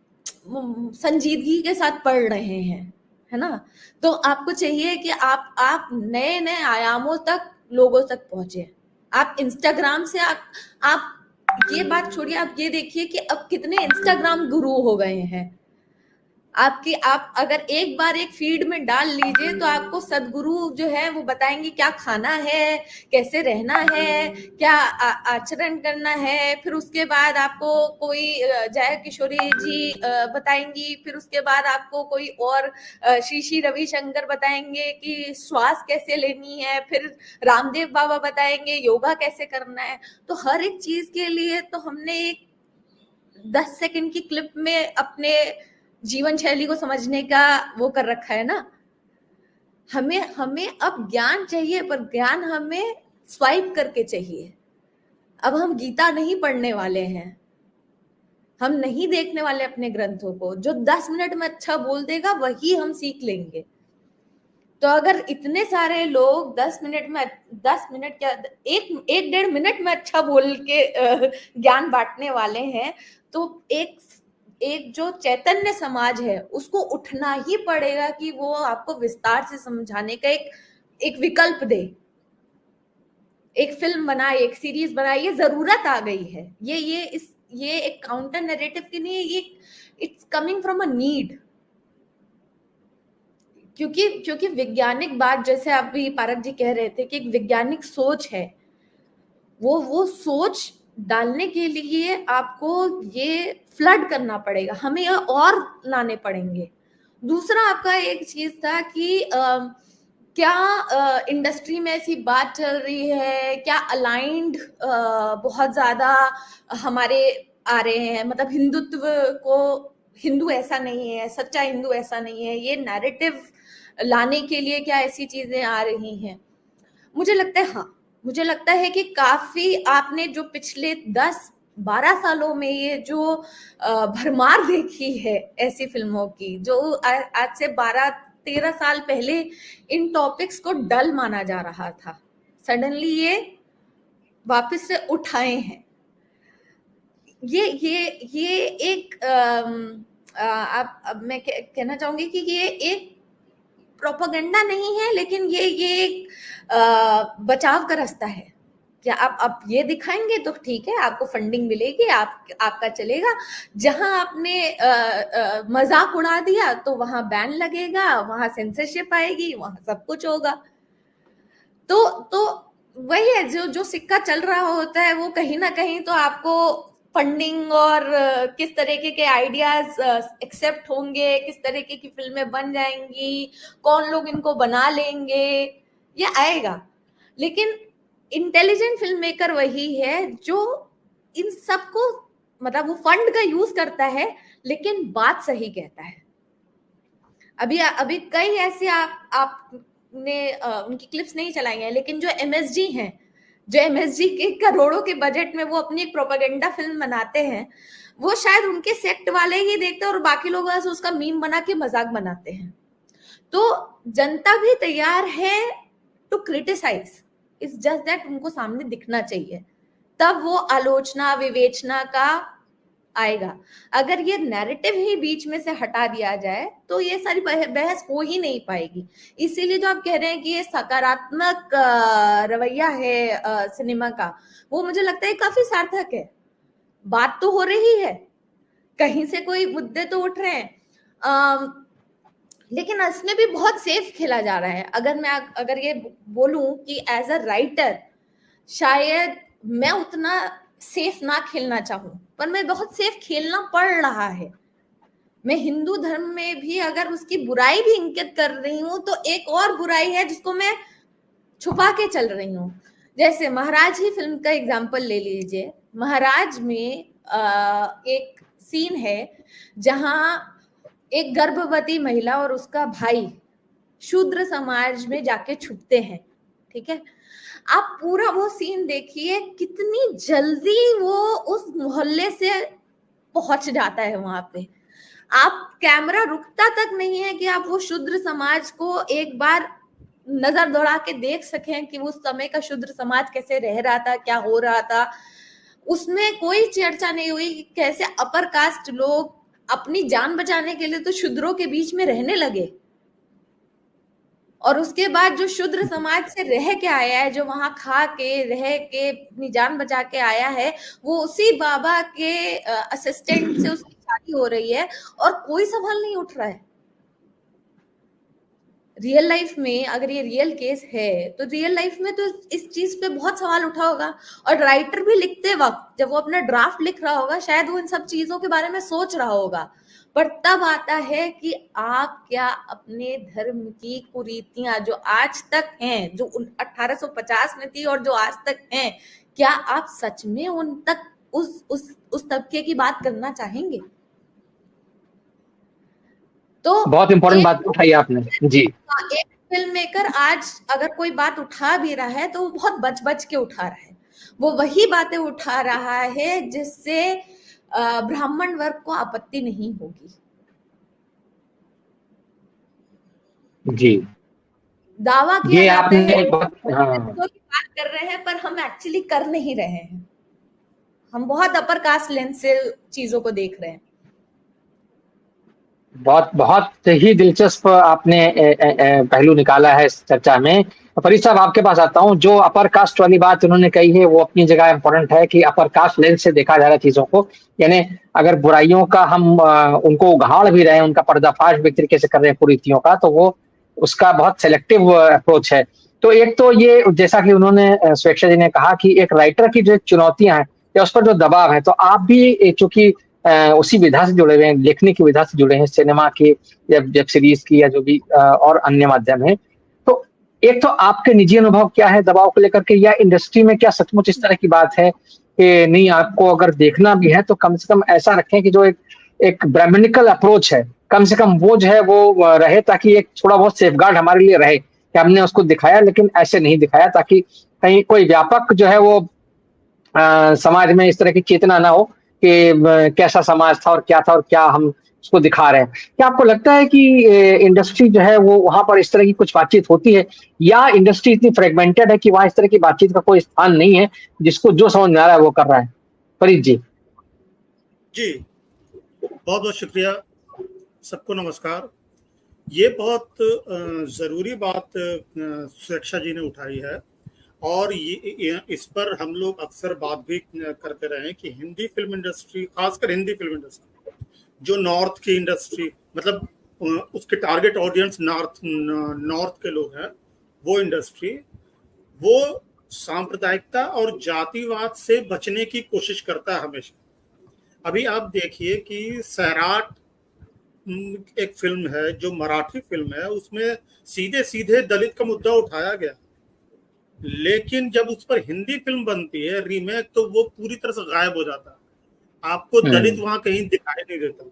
संजीदगी के साथ पढ़ रहे हैं, है ना। तो आपको चाहिए कि आप नए नए आयामों तक लोगों तक पहुंचे। आप इंस्टाग्राम से आप ये बात छोड़िए, आप ये देखिए कि अब कितने इंस्टाग्राम गुरु हो गए हैं। आप अगर एक बार एक फीड में डाल लीजिए तो आपको सदगुरु जो है वो बताएंगे क्या खाना है, कैसे रहना है, क्या आचरण करना है। फिर उसके बाद आपको कोई जया किशोरी जी बताएंगी, फिर उसके बाद आपको कोई और श्री श्री रविशंकर बताएंगे कि श्वास कैसे लेनी है, फिर रामदेव बाबा बताएंगे योगा कैसे करना है। तो हर एक चीज के लिए तो हमने एक 10 सेकंड की क्लिप में अपने जीवन शैली को समझने का वो कर रखा है ना। हमें अब ज्ञान चाहिए, पर ज्ञान हमें स्वाइप करके चाहिए। अब हम गीता नहीं पढ़ने वाले हैं, हम नहीं देखने वाले अपने ग्रंथों को। जो 10 मिनट में अच्छा बोल देगा वही हम सीख लेंगे। तो अगर इतने सारे लोग 10 मिनट क्या एक डेढ़ मिनट में अच्छा बोल के ज्ञान बांटने वाले हैं, तो एक जो चैतन्य समाज है उसको उठना ही पड़ेगा कि वो आपको विस्तार से समझाने का एक विकल्प दे, एक फिल्म बनाए, एक सीरीज बनाए। ये जरूरत आ गई है। ये एक काउंटर नैरेटिव की नहीं है, ये it's coming from a need. क्योंकि वैज्ञानिक बात, जैसे आप भी पारक जी कह रहे थे कि एक वैज्ञानिक सोच है, वो सोच डालने के लिए आपको ये फ्लड करना पड़ेगा, हमें ये और लाने पड़ेंगे। दूसरा आपका एक चीज था कि क्या इंडस्ट्री में ऐसी बात चल रही है, क्या अलाइंड बहुत ज्यादा हमारे आ रहे हैं, मतलब हिंदुत्व को, हिंदू ऐसा नहीं है, सच्चा हिंदू ऐसा नहीं है, ये नैरेटिव लाने के लिए क्या ऐसी चीजें आ रही हैं। मुझे लगता है, हाँ मुझे लगता है कि काफी आपने जो पिछले 10-12 सालों में ये जो भरमार देखी है ऐसी फिल्मों की, जो आज से 12-13 साल पहले इन टॉपिक्स को डल माना जा रहा था, सडनली ये वापस से उठाए हैं। ये एक अब मैं कहना चाहूंगी कि ये एक प्रोपेगेंडा नहीं है, लेकिन ये एक बचाव का रास्ता है। क्या आप ये दिखाएंगे तो ठीक है, आपको फंडिंग मिलेगी, आपका चलेगा। जहां आपने मजाक उड़ा दिया तो वहां बैन लगेगा, वहां सेंसरशिप आएगी, वहां सब कुछ होगा। तो वही है, जो सिक्का चल रहा होता है वो कहीं ना कहीं तो आपको फंडिंग और किस तरीके के आइडियाज एक्सेप्ट होंगे, किस तरीके की फिल्में बन जाएंगी, कौन लोग इनको बना लेंगे, ये आएगा। लेकिन इंटेलिजेंट फिल्म मेकर वही है जो इन सबको, मतलब वो फंड का यूज करता है लेकिन बात सही कहता है। अभी कई ऐसे आपने उनकी क्लिप्स नहीं चलाई हैं, लेकिन जो एमएसजी हैं, जो एमएसजी के करोड़ों के बजट में वो अपनी एक प्रोपेगेंडा फिल्म बनाते हैं, वो शायद उनके सेक्ट वाले ही देखते हैं और बाकी लोग ऐसे उसका मीम बना के मजाक बनाते हैं। तो जनता भी तैयार है to criticise, it's just that उनको सामने दिखना चाहिए, तब वो आलोचना विवेचना का आएगा। अगर ये नैरेटिव ही बीच में से हटा दिया जाए तो ये सारी बहस हो ही नहीं पाएगी। इसीलिए जो आप कह रहे हैं कि ये सकारात्मक रवैया है सिनेमा का, वो मुझे लगता है काफी सार्थक है। बात तो हो रही है, कहीं से कोई मुद्दे तो उठ रहे हैं, लेकिन इसमें भी बहुत सेफ खेला जा रहा है। अगर ये बोलूं कि एज अ राइटर शायद मैं उतना सेफ ना खेलना चाहूं, पर मैं बहुत सेफ खेलना पड़ रहा है। मैं हिंदू धर्म में भी अगर उसकी बुराई भी इंगित कर रही हूँ तो एक और बुराई है जिसको मैं छुपा के चल रही हूँ। जैसे महाराज ही फिल्म का एग्जाम्पल ले लीजिए। महाराज में एक सीन है जहां एक गर्भवती महिला और उसका भाई शूद्र समाज में जाके छुपते हैं, ठीक है, आप पूरा वो सीन देखिए, कितनी जल्दी वो उस मोहल्ले से पहुंच जाता है वहां पे। आप कैमरा रुकता तक नहीं है कि आप वो शूद्र समाज को एक बार नजर दौड़ा के देख सकें कि उस समय का शूद्र समाज कैसे रह रहा था, क्या हो रहा था। उसमें कोई चर्चा नहीं हुई कि कैसे अपर कास्ट लोग अपनी जान बचाने के लिए तो शूद्रों के बीच में रहने लगे, और उसके बाद जो शूद्र समाज से रह के आया है, जो वहां खा के रह के अपनी जान बचा के आया है, वो उसी बाबा के असिस्टेंट से उसकी शादी हो रही है और कोई सवाल नहीं उठ रहा है। रियल लाइफ में अगर ये रियल केस है तो रियल लाइफ में तो इस चीज पे बहुत सवाल उठा होगा, और राइटर भी लिखते वक्त जब वो अपना ड्राफ्ट लिख रहा होगा शायद वो इन सब चीजों के बारे में सोच रहा होगा। पर तब आता है कि आप क्या अपने धर्म की कुरीतियां जो आज तक हैं, जो 1850 में थी और जो आज तक हैं, क्या आप सच में उन तक उस तबके की बात करना चाहेंगे? तो बहुत इंपॉर्टेंट बात उठाई आपने जी। एक फिल्म मेकर आज अगर कोई बात उठा भी रहा है तो वो बहुत बच बच के उठा रहा है, वो वही बातें उठा रहा है जिससे ब्राह्मण वर्ग को आपत्ति नहीं होगी। जी, दावा किया ये जाता है आपने बात की बात कर रहे हैं, पर हम एक्चुअली कर नहीं रहे हैं। हम बहुत अपर कास्ट लेंस से चीजों को देख रहे हैं। बहुत बहुत ही दिलचस्प आपने पहलू निकाला है इस चर्चा में। फरीद साहब, आपके पास आता हूँ। जो अपर कास्ट वाली बात उन्होंने कही है वो अपनी जगह इम्पोर्टेंट है कि अपर कास्ट लेंस से देखा जा रहा है चीजों को, यानी अगर बुराइयों का हम उनको उघाड़ भी रहे हैं, उनका पर्दाफाश भी एक तरीके से कर रहे हैं कुरीतियों का, तो वो उसका बहुत सेलेक्टिव अप्रोच है। तो एक तो ये, जैसा कि उन्होंने स्वेच्छा जी ने कहा कि एक राइटर की जो चुनौतियां हैं या उस पर जो दबाव है, तो आप भी चूंकि उसी विधा से जुड़े हुए हैं, लिखने की विधा से जुड़े हैं, सिनेमा की या वेब सीरीज की या जो भी और अन्य माध्यम है, तो एक तो आपके निजी अनुभव क्या है दबाव को लेकर के, या इंडस्ट्री में क्या सचमुच इस तरह की बात है कि नहीं, आपको अगर देखना भी है तो कम से कम ऐसा रखें कि जो एक ब्राह्मणिकल अप्रोच है, कम से कम वो जो है वो रहे, ताकि एक थोड़ा बहुत सेफगार्ड हमारे लिए रहे कि हमने उसको दिखाया लेकिन ऐसे नहीं दिखाया, ताकि कहीं कोई व्यापक जो है वो समाज में इस तरह की चेतना ना हो कि कैसा समाज था और क्या हम उसको दिखा रहे हैं। क्या आपको लगता है कि इंडस्ट्री जो है वो वहां पर इस तरह की कुछ बातचीत होती है, या इंडस्ट्री इतनी फ्रेगमेंटेड है कि वहां इस तरह की बातचीत का कोई स्थान नहीं है, जिसको जो समझ में आ रहा है वो कर रहा है? फरीद जी। जी, बहुत बहुत शुक्रिया। सबको नमस्कार। ये बहुत ज़रूरी बात सुरक्षा जी ने उठाई है, और ये इस पर हम लोग अक्सर बात भी करते रहे कि हिंदी फिल्म इंडस्ट्री, खासकर हिंदी फिल्म इंडस्ट्री, जो नॉर्थ की इंडस्ट्री, मतलब उसके टारगेट ऑडियंस नॉर्थ के लोग हैं, वो इंडस्ट्री वो सांप्रदायिकता और जातिवाद से बचने की कोशिश करता है हमेशा। अभी आप देखिए कि सैराट एक फिल्म है जो मराठी फिल्म है, उसमें सीधे सीधे दलित का मुद्दा उठाया गया, लेकिन जब उस पर हिंदी फिल्म बनती है रीमेक, तो वो पूरी तरह से गायब हो जाता है। आपको दलित वहां कहीं दिखाई नहीं देता।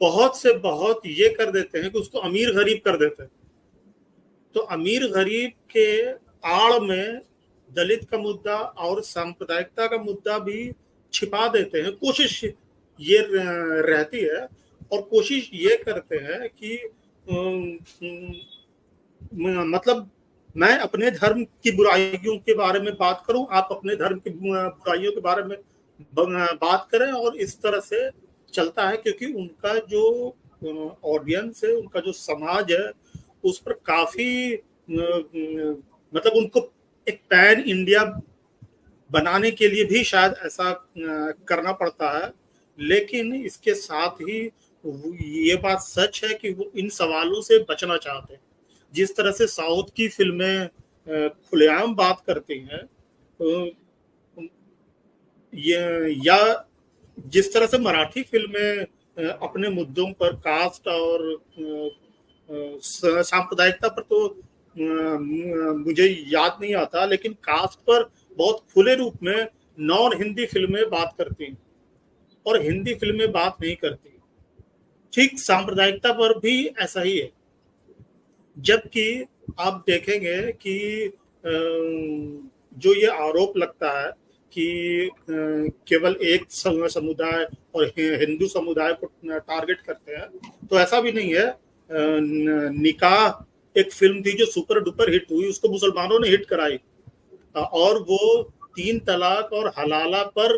बहुत से बहुत ये कर देते हैं कि उसको अमीर गरीब कर देते हैं, तो अमीर गरीब के आड़ में दलित का मुद्दा और सांप्रदायिकता का मुद्दा भी छिपा देते हैं। कोशिश ये रहती है, और कोशिश ये करते हैं कि मतलब मैं अपने धर्म की बुराइयों के बारे में बात करूं, आप अपने धर्म की बुराइयों के बारे में बात करें, और इस तरह से चलता है, क्योंकि उनका जो ऑडियंस है, उनका जो समाज है, उस पर काफी मतलब उनको एक पैन इंडिया बनाने के लिए भी शायद ऐसा करना पड़ता है। लेकिन इसके साथ ही ये बात सच है कि वो इन सवालों से बचना चाहते हैं। जिस तरह से साउथ की फिल्में खुलेआम बात करती हैं, या जिस तरह से मराठी फिल्में अपने मुद्दों पर, कास्ट और सांप्रदायिकता पर तो मुझे याद नहीं आता, लेकिन कास्ट पर बहुत खुले रूप में नॉन हिंदी फिल्में बात करती हैं और हिंदी फिल्में बात नहीं करती। ठीक सांप्रदायिकता पर भी ऐसा ही है। जबकि आप देखेंगे कि जो ये आरोप लगता है कि केवल एक समुदाय और हिंदू समुदाय को टारगेट करते हैं, तो ऐसा भी नहीं है। निकाह एक फिल्म थी जो सुपर डुपर हिट हुई, उसको मुसलमानों ने हिट कराई, और वो 3 तलाक और हलाला पर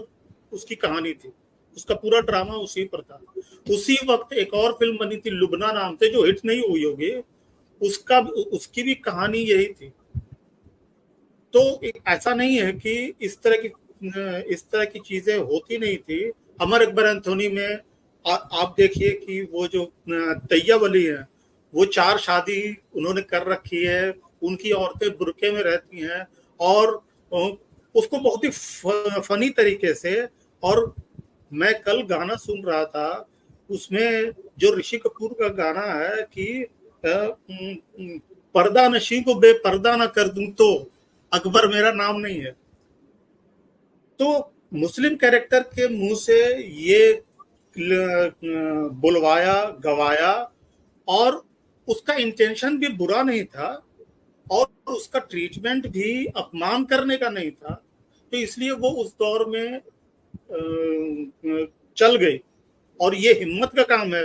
उसकी कहानी थी, उसका पूरा ड्रामा उसी पर था। उसी वक्त एक और फिल्म बनी थी लुबना नाम से, जो हिट नहीं हुई होगी, उसकी भी कहानी यही थी। तो ऐसा नहीं है कि इस तरह की चीजें होती नहीं थी। अमर अकबर एंथोनी में आप देखिए कि वो जो तैयब अली है, वो 4 शादी उन्होंने कर रखी है, उनकी औरतें बुर्के में रहती हैं, और उसको बहुत ही फनी तरीके से। और मैं कल गाना सुन रहा था, उसमें जो ऋषि कपूर का गाना है कि पर्दा नशी को बेपर्दा ना कर दूं तो अकबर मेरा नाम नहीं है। तो मुस्लिम कैरेक्टर के मुंह से ये बुलवाया गवाया, और उसका इंटेंशन भी बुरा नहीं था, और उसका ट्रीटमेंट भी अपमान करने का नहीं था। तो इसलिए वो उस दौर में चल गई। और ये हिम्मत का काम है,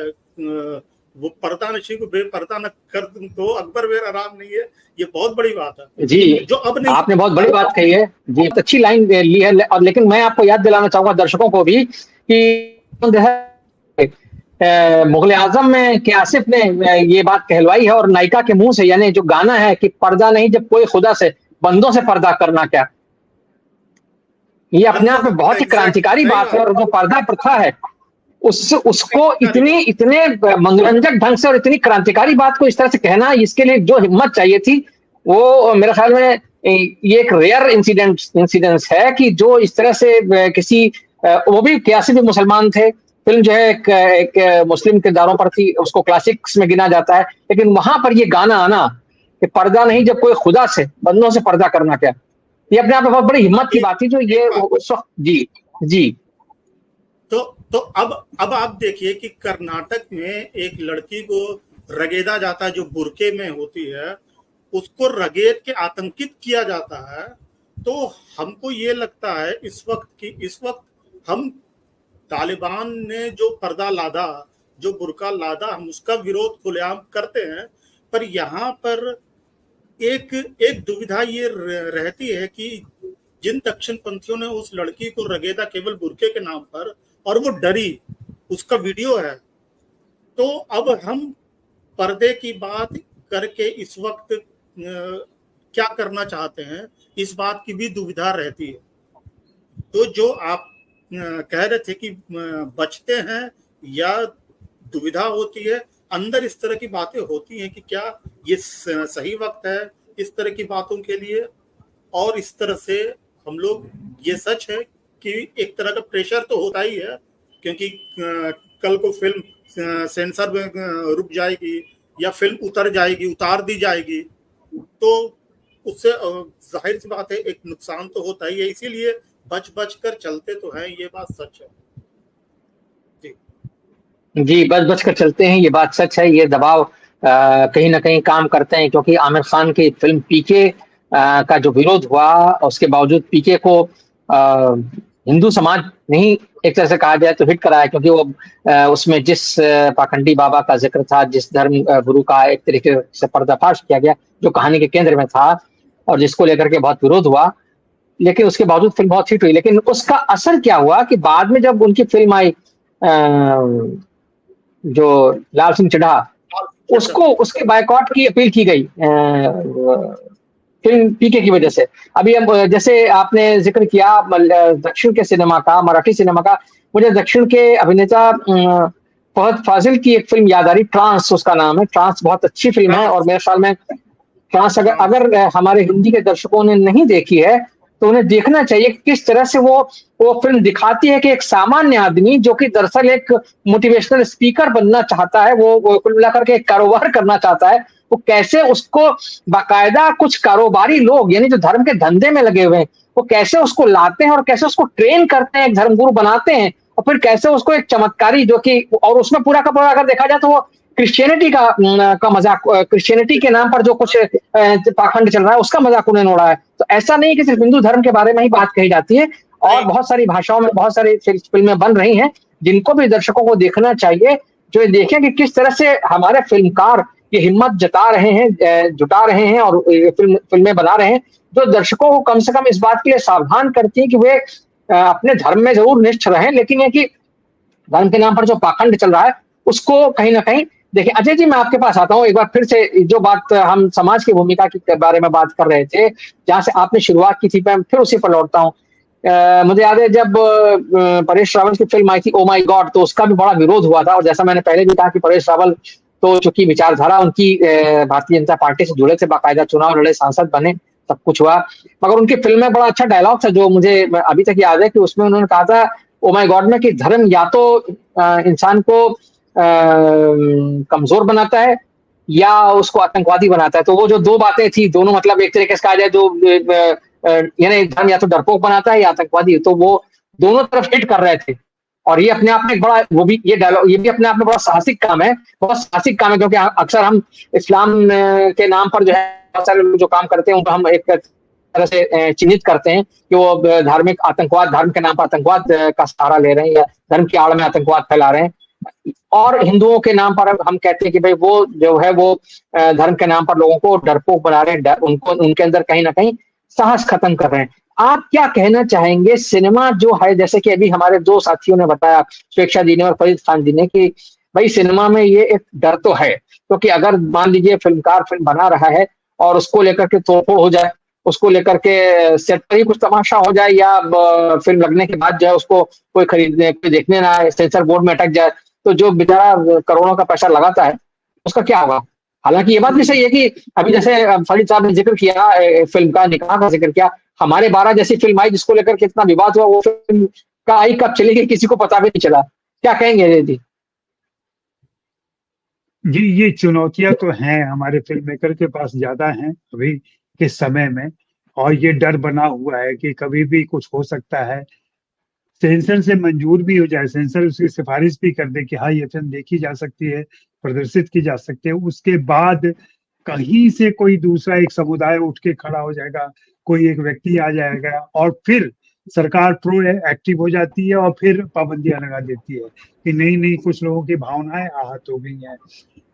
वो पर्दा नशी को बेपर्दा न कर तो अकबर मेरा नाम नहीं है, ये बहुत बड़ी बात है जी। जो अब नहीं, आपने बहुत बड़ी बात कही है जी, अच्छी लाइन ली है। और लेकिन मैं आपको याद दिलाना चाहूंगा दर्शकों को भी कि मुगल आजम में कि आसिफ ने ये बात कहलवाई है, और नायिका के मुंह से, यानी जो गाना है कि पर्दा नहीं जब कोई खुदा से, बंदों से पर्दा करना क्या, ये अपने आप में बहुत ही क्रांतिकारी बात है। और जो पर्दा प्रथा है उसको इतने मनोरंजक ढंग से और इतनी क्रांतिकारी बात को इस तरह से कहना, इसके लिए जो हिम्मत चाहिए थी, वो मेरे ख्याल में ये एक रेयर इंसिडेंस है कि जो इस तरह से किसी, वो भी कैसे भी मुसलमान थे, फिल्म जो है एक मुस्लिम किरदारों पर थी, उसको क्लासिक्स में गिना जाता है, लेकिन वहां पर ये गाना आना कि पर्दा नहीं जब कोई खुदा से, बंदों से पर्दा करना क्या, ये अपने आप में बहुत बड़ी हिम्मत की बात थी जो ये उस वक्त। जी जी। तो अब आप देखिए कि कर्नाटक में एक लड़की को रगेदा जाता है जो बुर्के में होती है, उसको रगेद के आतंकित किया जाता है। तो हमको ये लगता है इस वक्त हम तालिबान ने जो पर्दा लादा, जो बुर्का लादा, हम उसका विरोध खुलेआम करते हैं। पर यहाँ पर एक दुविधा ये रहती है कि जिन दक्षिणपंथियों ने उस लड़की को रगेदा केवल बुर्के के नाम पर, और वो डरी, उसका वीडियो है। तो अब हम पर्दे की बात करके इस वक्त क्या करना चाहते हैं, इस बात की भी दुविधा रहती है। तो जो आप कह रहे थे कि बचते हैं या दुविधा होती है, अंदर इस तरह की बातें होती हैं कि क्या ये सही वक्त है इस तरह की बातों के लिए। और इस तरह से हम लोग, ये सच है कि एक तरह का प्रेशर तो होता ही है, क्योंकि कल को फिल्म सेंसर में रुक जाएगी या फिल्म उतार दी जाएगी, तो उससे जाहिर सी बात है एक नुकसान तो होता ही है। इसीलिए बच कर चलते तो हैं, ये बात सच है। जी, बच कर चलते हैं, ये बात सच है। ये दबाव कहीं ना कहीं काम करते हैं, क्योंकि आमिर खान की फिल्म पीके का जो विरोध हुआ, उसके बावजूद पीके को हिंदू समाज नहीं, एक तरह से कहा जाए तो हिट कराया, क्योंकि वो उसमें जिस पाखंडी बाबा का जिक्र था, जिस धर्म गुरु का एक तरीके से पर्दाफाश किया गया, जो कहानी के केंद्र में था और जिसको लेकर के बहुत विरोध हुआ, लेकिन उसके बावजूद फिल्म बहुत हिट हुई। लेकिन उसका असर क्या हुआ कि बाद में जब उनकी फिल्म आई जो लाल सिंह चड्ढा, उसको उसके बायकॉट की अपील की गई फिल्म पीके की वजह से। अभी हम, जैसे आपने जिक्र किया दक्षिण के सिनेमा का, मराठी सिनेमा का, मुझे दक्षिण के अभिनेता फहद फाजिल की एक फिल्म याद आ रही, ट्रांस उसका नाम है। ट्रांस बहुत अच्छी फिल्म है, और मेरे ख्याल में ट्रांस अगर हमारे हिंदी के दर्शकों ने नहीं देखी है तो उन्हें देखना चाहिए कि किस तरह से वो फिल्म दिखाती है कि एक सामान्य आदमी जो कि दरअसल एक मोटिवेशनल स्पीकर बनना चाहता है, वो कुल मिलाकर के एक कारोबार करना चाहता है, वो कैसे उसको बाकायदा कुछ कारोबारी लोग, यानी जो धर्म के धंधे में लगे हुए हैं, वो कैसे उसको लाते हैं और कैसे उसको ट्रेन करते हैं, एक धर्मगुरु बनाते हैं, और फिर कैसे उसको एक चमत्कारी जो कि, और उसमें पूरा का पूरा अगर देखा जाए तो वो क्रिश्चियनिटी का मजाक, क्रिश्चियनिटी के नाम पर जो कुछ पाखंड चल रहा है उसका मजाक उन्होंने उड़ाया है। तो ऐसा नहीं है कि सिर्फ हिंदू धर्म के बारे में ही बात कही जाती है, और बहुत सारी भाषाओं में बहुत सारी फिल्में बन रही हैं जिनको भी दर्शकों को देखना चाहिए, जो देखें कि किस तरह से हमारे फिल्मकार ये हिम्मत जुटा रहे हैं और फिल्में बना रहे हैं जो दर्शकों को कम से कम इस बात के लिए सावधान करती है कि वे अपने धर्म में जरूर निष्ठ रहें, लेकिन ये कि धर्म के नाम पर जो पाखंड चल रहा है उसको कहीं ना कहीं देखिए। अजय जी, मैं आपके पास आता हूँ एक बार फिर से, जो बात हम समाज की भूमिका के बारे में बात कर रहे थे, जहां से आपने शुरुआत की थी, मैं फिर उसी पर लौटता हूँ। मुझे याद है जब परेश रावल की फिल्म आई थी ओ माय गॉड, तो उसका भी बड़ा विरोध हुआ था, और जैसा मैंने पहले भी कहा कि परेश रावल तो चूंकि विचारधारा उनकी भारतीय जनता पार्टी से जुड़े थे, बाकायदा चुनाव लड़े, सांसद बने, सब कुछ हुआ, मगर उनकी फिल्म में बड़ा अच्छा डायलॉग था जो मुझे अभी तक याद है कि उसमें उन्होंने कहा था ओ माय गॉड में कि धर्म या तो इंसान को कमजोर बनाता है या उसको आतंकवादी बनाता है। तो वो जो दो बातें थी, दोनों मतलब एक तरीके से कहा जाए, जो यानी धर्म या तो डरपोक बनाता है या आतंकवादी, तो वो दोनों तरफ हिट कर रहे थे। और ये अपने आप में एक बड़ा, वो भी ये डायलॉग, ये भी अपने आप में बड़ा साहसिक काम है, बहुत साहसिक काम है, क्योंकि अक्सर हम इस्लाम के नाम पर जो है बहुत सारे लोग जो काम करते हैं उनको हम एक तरह से चिन्हित करते हैं कि वो धार्मिक आतंकवाद, धर्म के नाम पर आतंकवाद का सहारा ले रहे हैं या धर्म की आड़ में आतंकवाद फैला रहे हैं। और हिंदुओं के नाम पर हम कहते हैं कि भाई वो जो है वो धर्म के नाम पर लोगों को डरपोक बना रहे हैं, उनको उनके अंदर कहीं ना कहीं साहस खत्म कर रहे हैं। आप क्या कहना चाहेंगे? सिनेमा जो है, जैसे कि अभी हमारे दो साथियों ने बताया, स्वेच्छा जी ने और फरीद खान जी ने, कि भाई सिनेमा में ये एक डर तो है, क्योंकि अगर मान लीजिए फिल्मकार फिल्म बना रहा है और उसको लेकर के तोड़फोड़ हो जाए, उसको लेकर के सेट पर ही कुछ तमाशा हो जाए, या फिल्म लगने के बाद जो है उसको कोई खरीदने कोई देखने ना आए, सेंसर बोर्ड में अटक जाए, तो जो बेचारा करोड़ों का पैसा लगाता है उसका क्या होगा? हालांकि ये बात भी सही है कि अभी जैसे फरीद साहब ने जिक्र किया, फिल्म का निकाह का जिक्र किया, हमारे 12 जैसी फिल्म आई जिसको लेकर कितना विवाद हुआ, वो फिल्म का आई कब चली गई किसी को पता भी नहीं चला। क्या कहेंगे दीदी? जी, ये चुनौतियां तो हैं, हमारे फिल्म मेकर के पास ज्यादा हैं अभी के समय में, और ये डर बना हुआ है कि कभी भी कुछ हो सकता है, सेंसर से मंजूर भी हो जाए, सेंसर उसकी सिफारिश भी कर दे कि हाँ ये फिल्म देखी जा सकती है, प्रदर्शित की जा सकती है, उसके बाद कहीं से कोई दूसरा एक समुदाय उठ के खड़ा हो जाएगा, कोई एक व्यक्ति आ जाएगा और फिर सरकार प्रो एक्टिव हो जाती है और फिर पाबंदियां लगा देती है कि नहीं नहीं, कुछ लोगों की भावनाएं आहत हो गई हैं।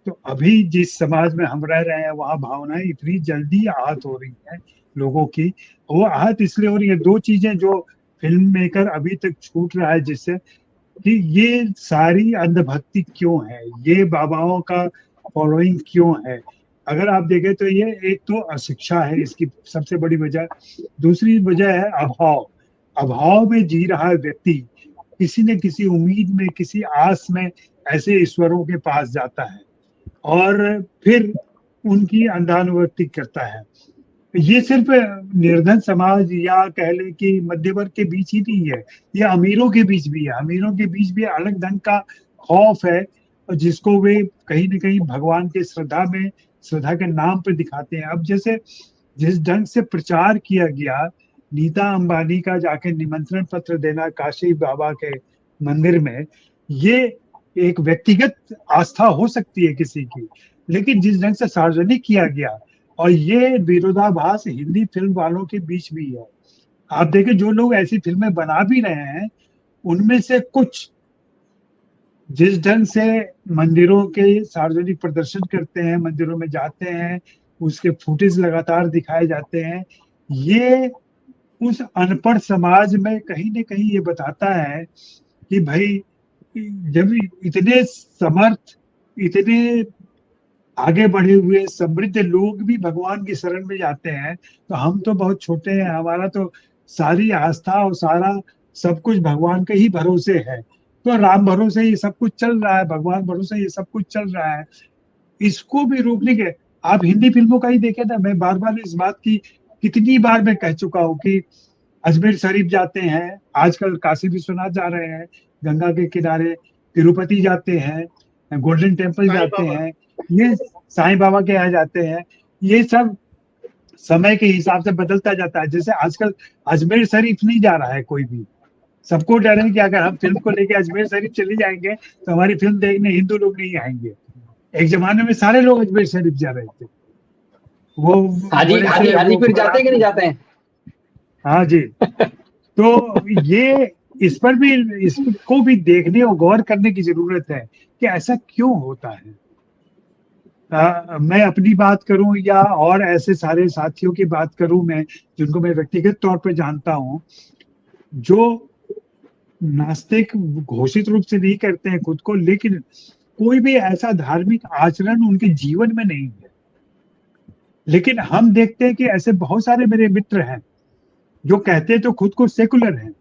तो अभी जिस समाज में हम रह रहे हैं वहाँ भावनाएं इतनी जल्दी आहत हो रही हैं लोगों की, वो आहत इसलिए हो रही है, दो चीजें जो फिल्म मेकर अभी तक छूट रहा है जिससे, कि ये सारी अंधभक्ति क्यों है, ये बाबाओं का फॉलोइंग क्यों है। अगर आप देखें तो ये एक तो अशिक्षा है इसकी सबसे बड़ी वजह, दूसरी वजह है अभाव। अभाव में जी रहा व्यक्ति किसी न किसी उम्मीद में, किसी आस में ऐसे ईश्वरों के पास जाता है और फिर उनकी अंधानुवर्ति करता है। ये सिर्फ निर्धन समाज या कह ले कि मध्य वर्ग के बीच ही नहीं है, ये अमीरों के बीच भी है। अमीरों के बीच भी अलग ढंग का खौफ है, जिसको वे कहीं न कहीं भगवान के श्रद्धा के नाम पर दिखाते हैं। अब जैसे जिस ढंग से प्रचार किया गया, नीता अंबानी का जाके निमंत्रण पत्र देना काशी बाबा के मंदिर में, ये एक व्यक्तिगत आस्था हो सकती है किसी की, लेकिन जिस ढंग से सार्वजनिक किया गया, और ये विरोधाभास हिंदी फिल्म वालों के बीच भी है। आप देखें जो लोग ऐसी फिल्में बना भी रहे हैं, उनमें से कुछ जिस ढंग से मंदिरों के सार्वजनिक प्रदर्शन करते हैं, मंदिरों में जाते हैं, उसके फुटेज लगातार दिखाए जाते हैं, ये उस अनपढ़ समाज में कहीं न कहीं ये बताता है कि भाई जब इतने समर्थ, इतने आगे बढ़े हुए समृद्ध लोग भी भगवान की शरण में जाते हैं, तो हम तो बहुत छोटे हैं, हमारा तो सारी आस्था और सारा सब कुछ भगवान के ही भरोसे है, तो राम भरोसे ये सब कुछ चल रहा है, भगवान भरोसे ये सब कुछ चल रहा है। इसको भी रोकने के, आप हिंदी फिल्मों का ही देखें ना, मैं बार बार इस बात की कितनी बार मैं कह चुका हूँ कि अजमेर शरीफ जाते हैं, आजकल काशी विश्वनाथ जा रहे हैं, गंगा के किनारे तिरुपति जाते हैं, गोल्डन टेम्पल जाते हैं, ये साईं बाबा के यहाँ जाते हैं, ये सब समय के हिसाब से बदलता जाता है। जैसे आजकल अजमेर शरीफ नहीं जा रहा है कोई भी, सबको डर है कि अगर हम फिल्म को लेके अजमेर शरीफ चले जाएंगे तो हमारी फिल्म देखने हिंदू लोग नहीं आएंगे, एक जमाने में सारे लोग अजमेर शरीफ जा रहे थे। वो हाजीपुर जाते हैं कि नहीं जाते हैं? हाँ जी। तो ये इस पर भी, इसको भी देखने और गौर करने की जरूरत है कि ऐसा क्यों होता है। मैं अपनी बात करूं या और ऐसे सारे साथियों की बात करूं, मैं जिनको मैं व्यक्तिगत तौर पे जानता हूं, जो नास्तिक घोषित रूप से नहीं करते हैं खुद को, लेकिन कोई भी ऐसा धार्मिक आचरण उनके जीवन में नहीं है। लेकिन हम देखते हैं कि ऐसे बहुत सारे मेरे मित्र हैं जो कहते तो खुद को सेकुलर हैं,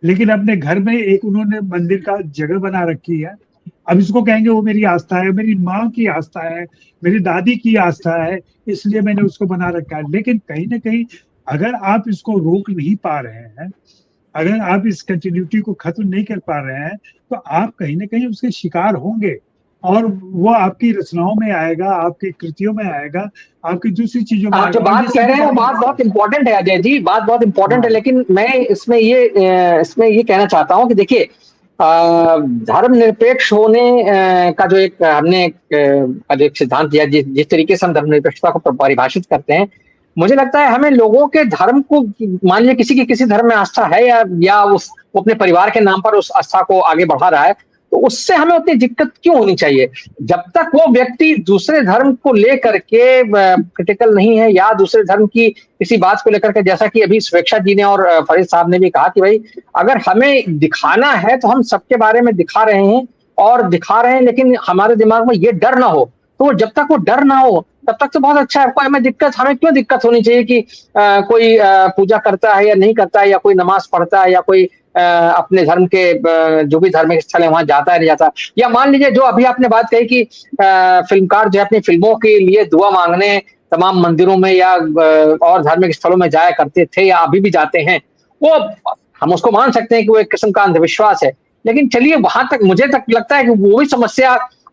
लेकिन अपने घर में एक उन्होंने मंदिर का जगह बना रखी है। अब इसको कहेंगे वो मेरी आस्था है, मेरी माँ की आस्था है, मेरी दादी की आस्था है, इसलिए मैंने उसको बना रखा है। लेकिन कहीं ना कहीं अगर आप इसको रोक नहीं पा रहे हैं, अगर आप इस कंटिन्यूटी को खत्म नहीं कर पा रहे हैं, तो आप कहीं ना कहीं उसके शिकार होंगे और वो आपकी रचनाओं में आएगा, आपकी कृतियों में आएगा, आपकी दूसरी चीजों में आप जो बात कह रहे हैं वो बात बहुत इंपॉर्टेंट है अजय जी, बात बहुत इंपॉर्टेंट है। लेकिन मैं इसमें ये कहना चाहता हूँ कि देखिए, धर्मनिरपेक्ष होने का जो एक हमने एक सिद्धांत दिया, जिस तरीके से हम धर्मनिरपेक्षता को परिभाषित करते हैं, मुझे लगता है हमें लोगों के धर्म को, मान लीजिए किसी की किसी धर्म में आस्था है या वो अपने परिवार के नाम पर उस आस्था को आगे बढ़ा रहा है, तो उससे हमें उतनी दिक्कत क्यों होनी चाहिए जब तक वो व्यक्ति दूसरे धर्म को लेकर के क्रिटिकल नहीं है, या दूसरे धर्म की किसी बात को लेकर के, जैसा कि अभी स्वेच्छा जी ने और फरीद साहब ने भी कहा कि भाई अगर हमें दिखाना है तो हम सबके बारे में दिखा रहे हैं, लेकिन हमारे दिमाग में ये डर ना हो, तो जब तक वो डर ना हो तब तक तो बहुत अच्छा है। हमें क्यों दिक्कत होनी चाहिए कि कोई पूजा करता है या नहीं करता है, या कोई नमाज पढ़ता है, या कोई अपने धर्म के जो भी धार्मिक स्थल है वहां जाता है नहीं जाता। या मान लीजिए जो अभी आपने बात कही कि फिल्मकार जो है अपनी फिल्मों के लिए दुआ मांगने तमाम मंदिरों में या और धार्मिक स्थलों में जाया करते थे या अभी भी जाते हैं, वो हम उसको मान सकते हैं कि वो एक किस्म का अंधविश्वास है। लेकिन चलिए वहां तक मुझे तक लगता है कि वो भी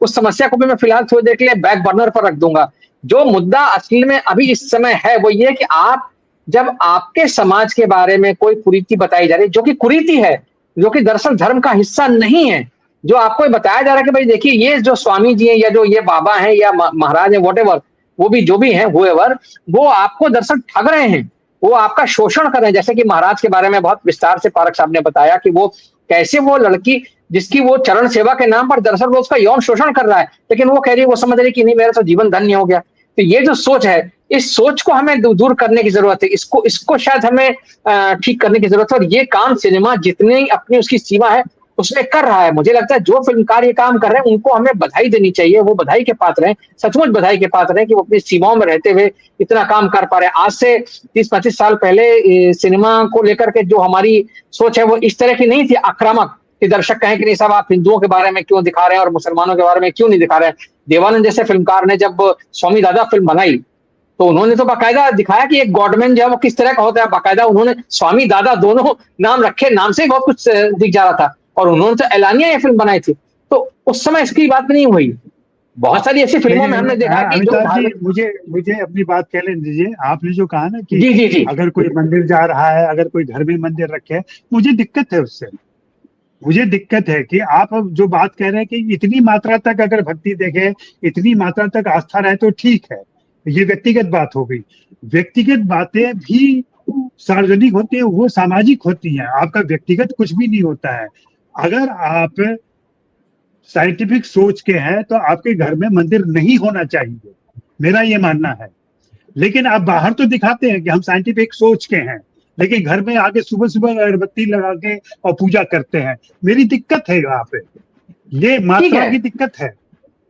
उस समस्या को भी मैं फिलहाल थोड़ी देर के लिए बैक बर्नर पर रख दूंगा। जो मुद्दा असल में अभी इस समय है वो ये कि आप जब आपके समाज के बारे में कोई कुरीति बताई जा रही, जो कि कुरीति है, जो कि दरअसल धर्म का हिस्सा नहीं है, जो आपको बताया जा रहा है कि भाई देखिए ये जो स्वामी जी हैं या जो ये बाबा हैं या महाराज हैं, वॉटेवर वो भी जो भी हैं, वो आपको दरअसल ठग रहे हैं, वो आपका शोषण कर रहे हैं। जैसे कि महाराज के बारे में बहुत विस्तार से पारक साहब ने बताया कि वो कैसे वो लड़की जिसकी वो चरण सेवा के नाम पर दरअसल वो उसका यौन शोषण कर रहा है, लेकिन वो कह रही है, वो समझ रही कि नहीं मेरा तो जीवन धन्य हो गया। तो ये जो सोच है, इस सोच को हमें दूर करने की जरूरत है, इसको शायद हमें ठीक करने की जरूरत है। और ये काम सिनेमा जितनी अपनी उसकी सीमा है उसमें कर रहा है। मुझे लगता है जो फिल्मकार ये काम कर रहे हैं उनको हमें बधाई देनी चाहिए, वो बधाई के पात्र हैं, सचमुच बधाई के पात्र हैं कि वो अपनी सीमाओं में रहते हुए इतना काम कर पा रहे हैं। आज से 30-35 साल पहले सिनेमा को लेकर के जो हमारी सोच है वो इस तरह की नहीं थी, आक्रामक, कि दर्शक कहें कि नहीं साहब आप हिंदुओं के बारे में क्यों दिखा रहे हैं और मुसलमानों के बारे में क्यों नहीं दिखा रहे हैं। देवानंद जैसे फिल्मकार ने जब स्वामी दादा फिल्म बनाई तो उन्होंने तो बाकायदा दिखाया कि एक गॉडमैन जो है वो किस तरह का होता है। बाकायदा उन्होंने स्वामी दादा दोनों नाम रखे, नाम से ही बहुत कुछ दिख जा रहा था, और उन्होंने तो एलानिया ये फिल्म बनाई थी। तो उस समय इसकी बात नहीं हुई। बहुत सारी ऐसी फिल्मों में हमने देखा कि मुझे अपनी बात कह लेने दीजिए। आपने जो कहा ना कि जी। अगर कोई मंदिर जा रहा है, अगर कोई घर में मंदिर रखे, मुझे दिक्कत है उससे। मुझे दिक्कत है कि आप जो बात कह रहे हैं कि इतनी मात्रा तक अगर भक्ति देखे, इतनी मात्रा तक आस्था रहे तो ठीक है, ये व्यक्तिगत बात हो गई। व्यक्तिगत बातें भी सार्वजनिक होती है, वो सामाजिक होती हैं, आपका व्यक्तिगत कुछ भी नहीं होता है। अगर आप साइंटिफिक सोच के हैं तो आपके घर में मंदिर नहीं होना चाहिए, मेरा ये मानना है। लेकिन आप बाहर तो दिखाते हैं कि हम साइंटिफिक सोच के हैं, लेकिन घर में आके सुबह सुबह अगरबत्ती लगा के और पूजा करते हैं। मेरी दिक्कत है यहाँ पे, ये मात्रा की दिक्कत है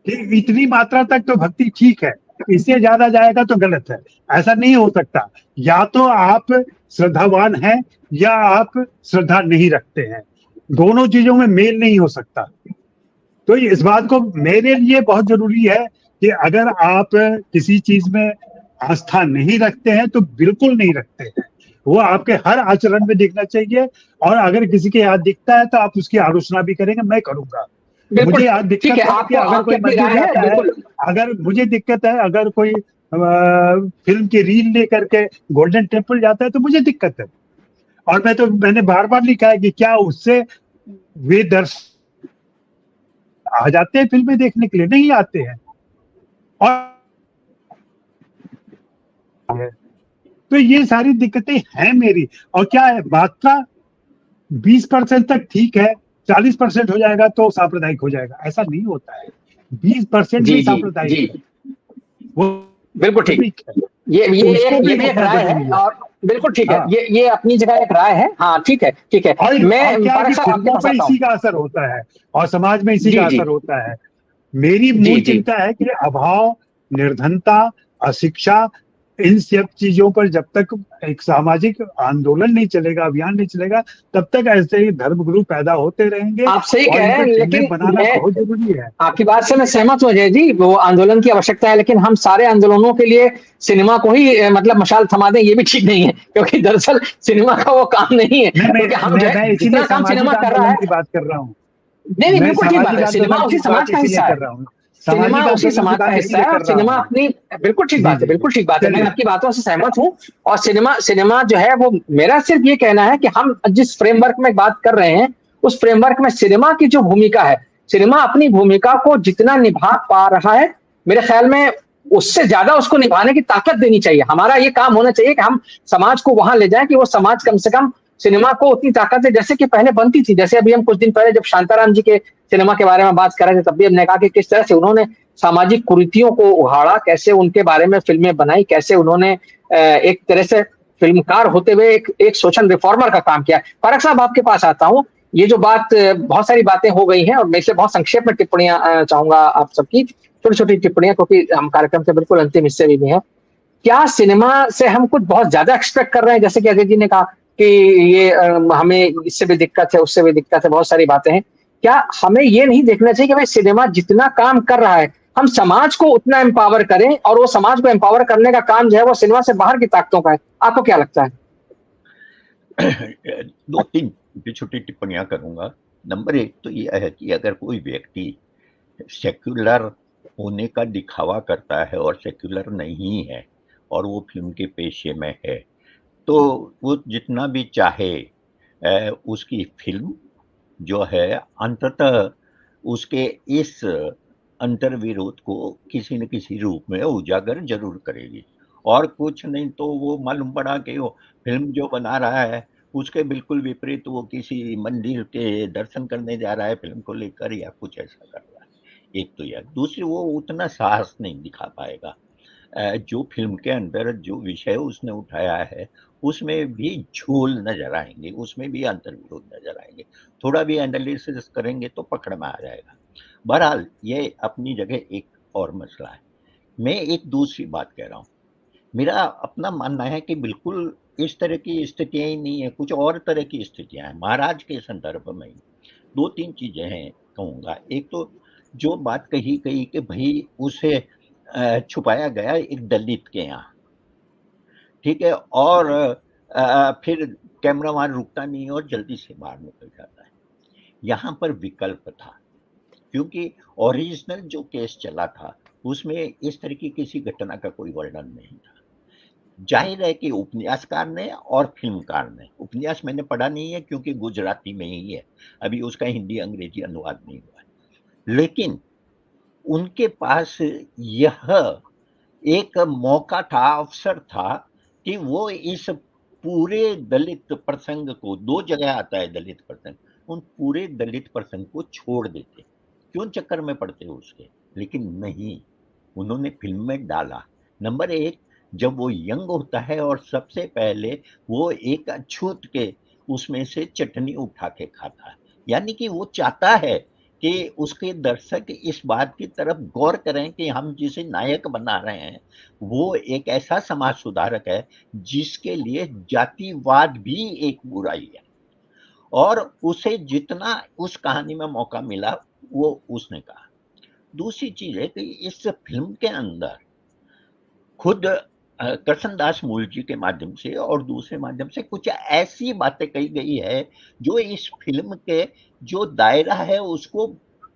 कि इतनी मात्रा तक तो भक्ति ठीक है, इससे ज्यादा जाएगा तो गलत है। ऐसा नहीं हो सकता। या तो आप श्रद्धावान हैं या आप श्रद्धा नहीं रखते हैं, दोनों चीजों में मेल नहीं हो सकता। तो इस बात को मेरे लिए बहुत जरूरी है कि अगर आप किसी चीज में आस्था नहीं रखते हैं तो बिल्कुल नहीं रखते हैं, वो आपके हर आचरण में दिखना चाहिए। और अगर किसी के यहाँ दिखता है तो आप उसकी आलोचना भी करेंगे, मैं करूंगा। मुझे आज दिक्कत है कि अगर कोई मंदिर जाता है, अगर मुझे दिक्कत है, अगर कोई फिल्म की रील लेकर के गोल्डन टेम्पल जाता है तो मुझे दिक्कत है। और मैंने बार बार लिखा है कि क्या उससे वे दर्शक आ जाते हैं फिल्में देखने के लिए? नहीं आते हैं। और तो ये सारी दिक्कतें हैं मेरी। और क्या है, मात्रा 20% तक ठीक है, 40% हो जाएगा तो सांप्रदायिक हो जाएगा, ऐसा नहीं होता है। 20% जी भी जी सांप्रदायिक जी, है, वो बिल्कुल ठीक। धार्मिक है, ये उसको भी भी एक होना राय है, जरूरी है। और बिल्कुल ठीक है, हाँ, ये अपनी जगह एक राय है। हाँ ठीक है ठीक है। और मैं क्या है फारक कि साहब आपके फिल्मों पास पे आता इसी हूँ। का असर होता है और समाज में इसी जी का जी असर होता है। मेरी जी मूल जी चिंता है कि अभाव, निर्धनता, अशिक्षा, इन सब चीजों पर जब तक एक सामाजिक आंदोलन नहीं चलेगा, अभियान नहीं चलेगा, तब तक ऐसे ही धर्मगुरु पैदा होते रहेंगे। आप सही और कह इन रहे पे हैं, फिल्में लेकिन बनाना मैं बहुत जरूरी है। आपकी बात से मैं सहमत हूँ अजय जी, वो आंदोलन की आवश्यकता है, लेकिन हम सारे आंदोलनों के लिए सिनेमा को ही मतलब मशाल थमा दें, ये भी ठीक नहीं है, क्योंकि दरअसल सिनेमा का वो काम नहीं है, मैं क्योंकि हम जो मैं है इसीलिए जितना काम सिनेमा सामाजिक कर रहा आंदोलन है। की बात कर रहा हूँ। नहीं नहीं, मैं बिल्कुल ठीक बात सामाजिक है, सिनेमा आंदोलन उसी की समाज बात का इसीलिए हिस्सा है। कर रहा हूँ, सिनेमा सामाजिक उसी आंदोलन की समाज का बात हिस्सा इसीलिए है, कर और रहा सिनेमा हूँ। अपनी बिल्कुल ठीक जी बात है, जी जी, बिल्कुल ठीक बात है, मैं चलिए। आपकी बातों से सहमत हूँ। और सिनेमा जो है वो, मेरा सिर्फ ये कहना है कि हम जिस फ्रेमवर्क में बात कर रहे हैं, उस फ्रेमवर्क में सिनेमा की जो भूमिका है, सिनेमा अपनी भूमिका को जितना निभा पा रहा है, मेरे ख्याल में उससे ज्यादा उसको निभाने की ताकत देनी चाहिए। हमारा ये काम होना चाहिए कि हम समाज को वहां ले जाएं कि वो समाज कम से कम सिनेमा को उतनी ताकत दे जैसे कि पहले बनती थी। जैसे अभी हम कुछ दिन पहले जब शांताराम जी के सिनेमा के बारे में बात कर रहे थे, तब भी हमने कहा कि किस तरह से उन्होंने सामाजिक कुरीतियों को उहाड़ा, कैसे उनके बारे में फिल्में बनाई, कैसे उन्होंने एक तरह से फिल्मकार होते हुए एक सोशल रिफॉर्मर का काम किया। फारक साहब आपके पास आता हूँ। ये जो बात, बहुत सारी बातें हो गई हैं, और मैं इसे बहुत संक्षेप में टिप्पणियां चाहूंगा आप सबकी, छोटी छोटी टिप्पणियां, क्योंकि हम कार्यक्रम के बिल्कुल अंतिम हिस्से में भी हैं। क्या सिनेमा से हम कुछ बहुत ज्यादा एक्सपेक्ट कर रहे हैं? जैसे कि अजय जी ने कहा कि ये हमें इससे भी दिक्कत है, उससे भी दिक्कत है, बहुत सारी बातें हैं। क्या हमें ये नहीं देखना चाहिए कि भाई सिनेमा जितना काम कर रहा है, हम समाज को उतना एम्पावर करें, और वो समाज को एम्पावर करने का काम जो है वो सिनेमा से बाहर की ताकतों का है? आपको क्या लगता है? 2-3 छोटी टिप्पणियां करूंगा। नंबर 1 तो ये है कि अगर कोई व्यक्ति सेक्युलर होने का दिखावा करता है और सेक्युलर नहीं है, और वो फिल्म के पेशे में है, तो वो जितना भी चाहे उसकी फिल्म जो है अंततः उसके इस अंतर्विरोध को किसी न किसी रूप में उजागर जरूर करेगी। और कुछ नहीं तो वो मालूम पड़ा कि वो फिल्म जो बना रहा है उसके बिल्कुल विपरीत वो किसी मंदिर के दर्शन करने जा रहा है फिल्म को लेकर, या कुछ ऐसा कर रहा है। एक तो यह, दूसरी वो उतना साहस नहीं दिखा पाएगा। जो फिल्म के अंदर जो विषय उसने उठाया है उसमें भी झोल नजर आएंगे, उसमें भी अंतर्विरोध नजर आएंगे। थोड़ा भी एनालिसिस करेंगे तो पकड़ में आ जाएगा। बहरहाल ये अपनी जगह एक और मसला है। मैं एक दूसरी बात कह रहा हूँ, मेरा अपना मानना है कि बिल्कुल इस तरह की स्थितियां ही नहीं है, कुछ और तरह की स्थितियां हैं। महाराज के संदर्भ में 2-3 चीजें हैं कहूंगा। एक तो जो बात कही गई कि भाई उसे छुपाया गया एक दलित के यहाँ, ठीक है, और फिर कैमरा वहां रुकता नहीं है और जल्दी से बाहर निकल जाता है। यहाँ पर विकल्प था, क्योंकि ओरिजिनल जो केस चला था उसमें इस तरह की किसी घटना का कोई वर्णन नहीं था। जाहिर है कि उपन्यासकार ने और फिल्मकार ने, उपन्यास मैंने पढ़ा नहीं है क्योंकि गुजराती में ही है, अभी उसका हिंदी अंग्रेजी अनुवाद नहीं हुआ है, लेकिन उनके पास यह एक मौका था, अवसर था कि वो इस पूरे दलित प्रसंग को, 2 जगह आता है दलित प्रसंग, उन पूरे दलित प्रसंग को छोड़ देते, क्यों चक्कर में पड़ते उसके, लेकिन नहीं, उन्होंने फिल्म में डाला। नंबर 1, जब वो यंग होता है और सबसे पहले वो एक अछूत के उसमें से चटनी उठा के खाता है, यानी कि वो चाहता है कि उसके दर्शक इस बात की तरफ गौर करें कि हम जिसे नायक बना रहे हैं वो एक ऐसा समाज सुधारक है जिसके लिए जातिवाद भी एक बुराई है, और उसे जितना उस कहानी में मौका मिला वो उसने कहा। दूसरी चीज है कि इस फिल्म के अंदर खुद कृष्णदास मूल जी के माध्यम से और दूसरे माध्यम से कुछ ऐसी बातें कही गई है जो इस फिल्म के जो दायरा है उसको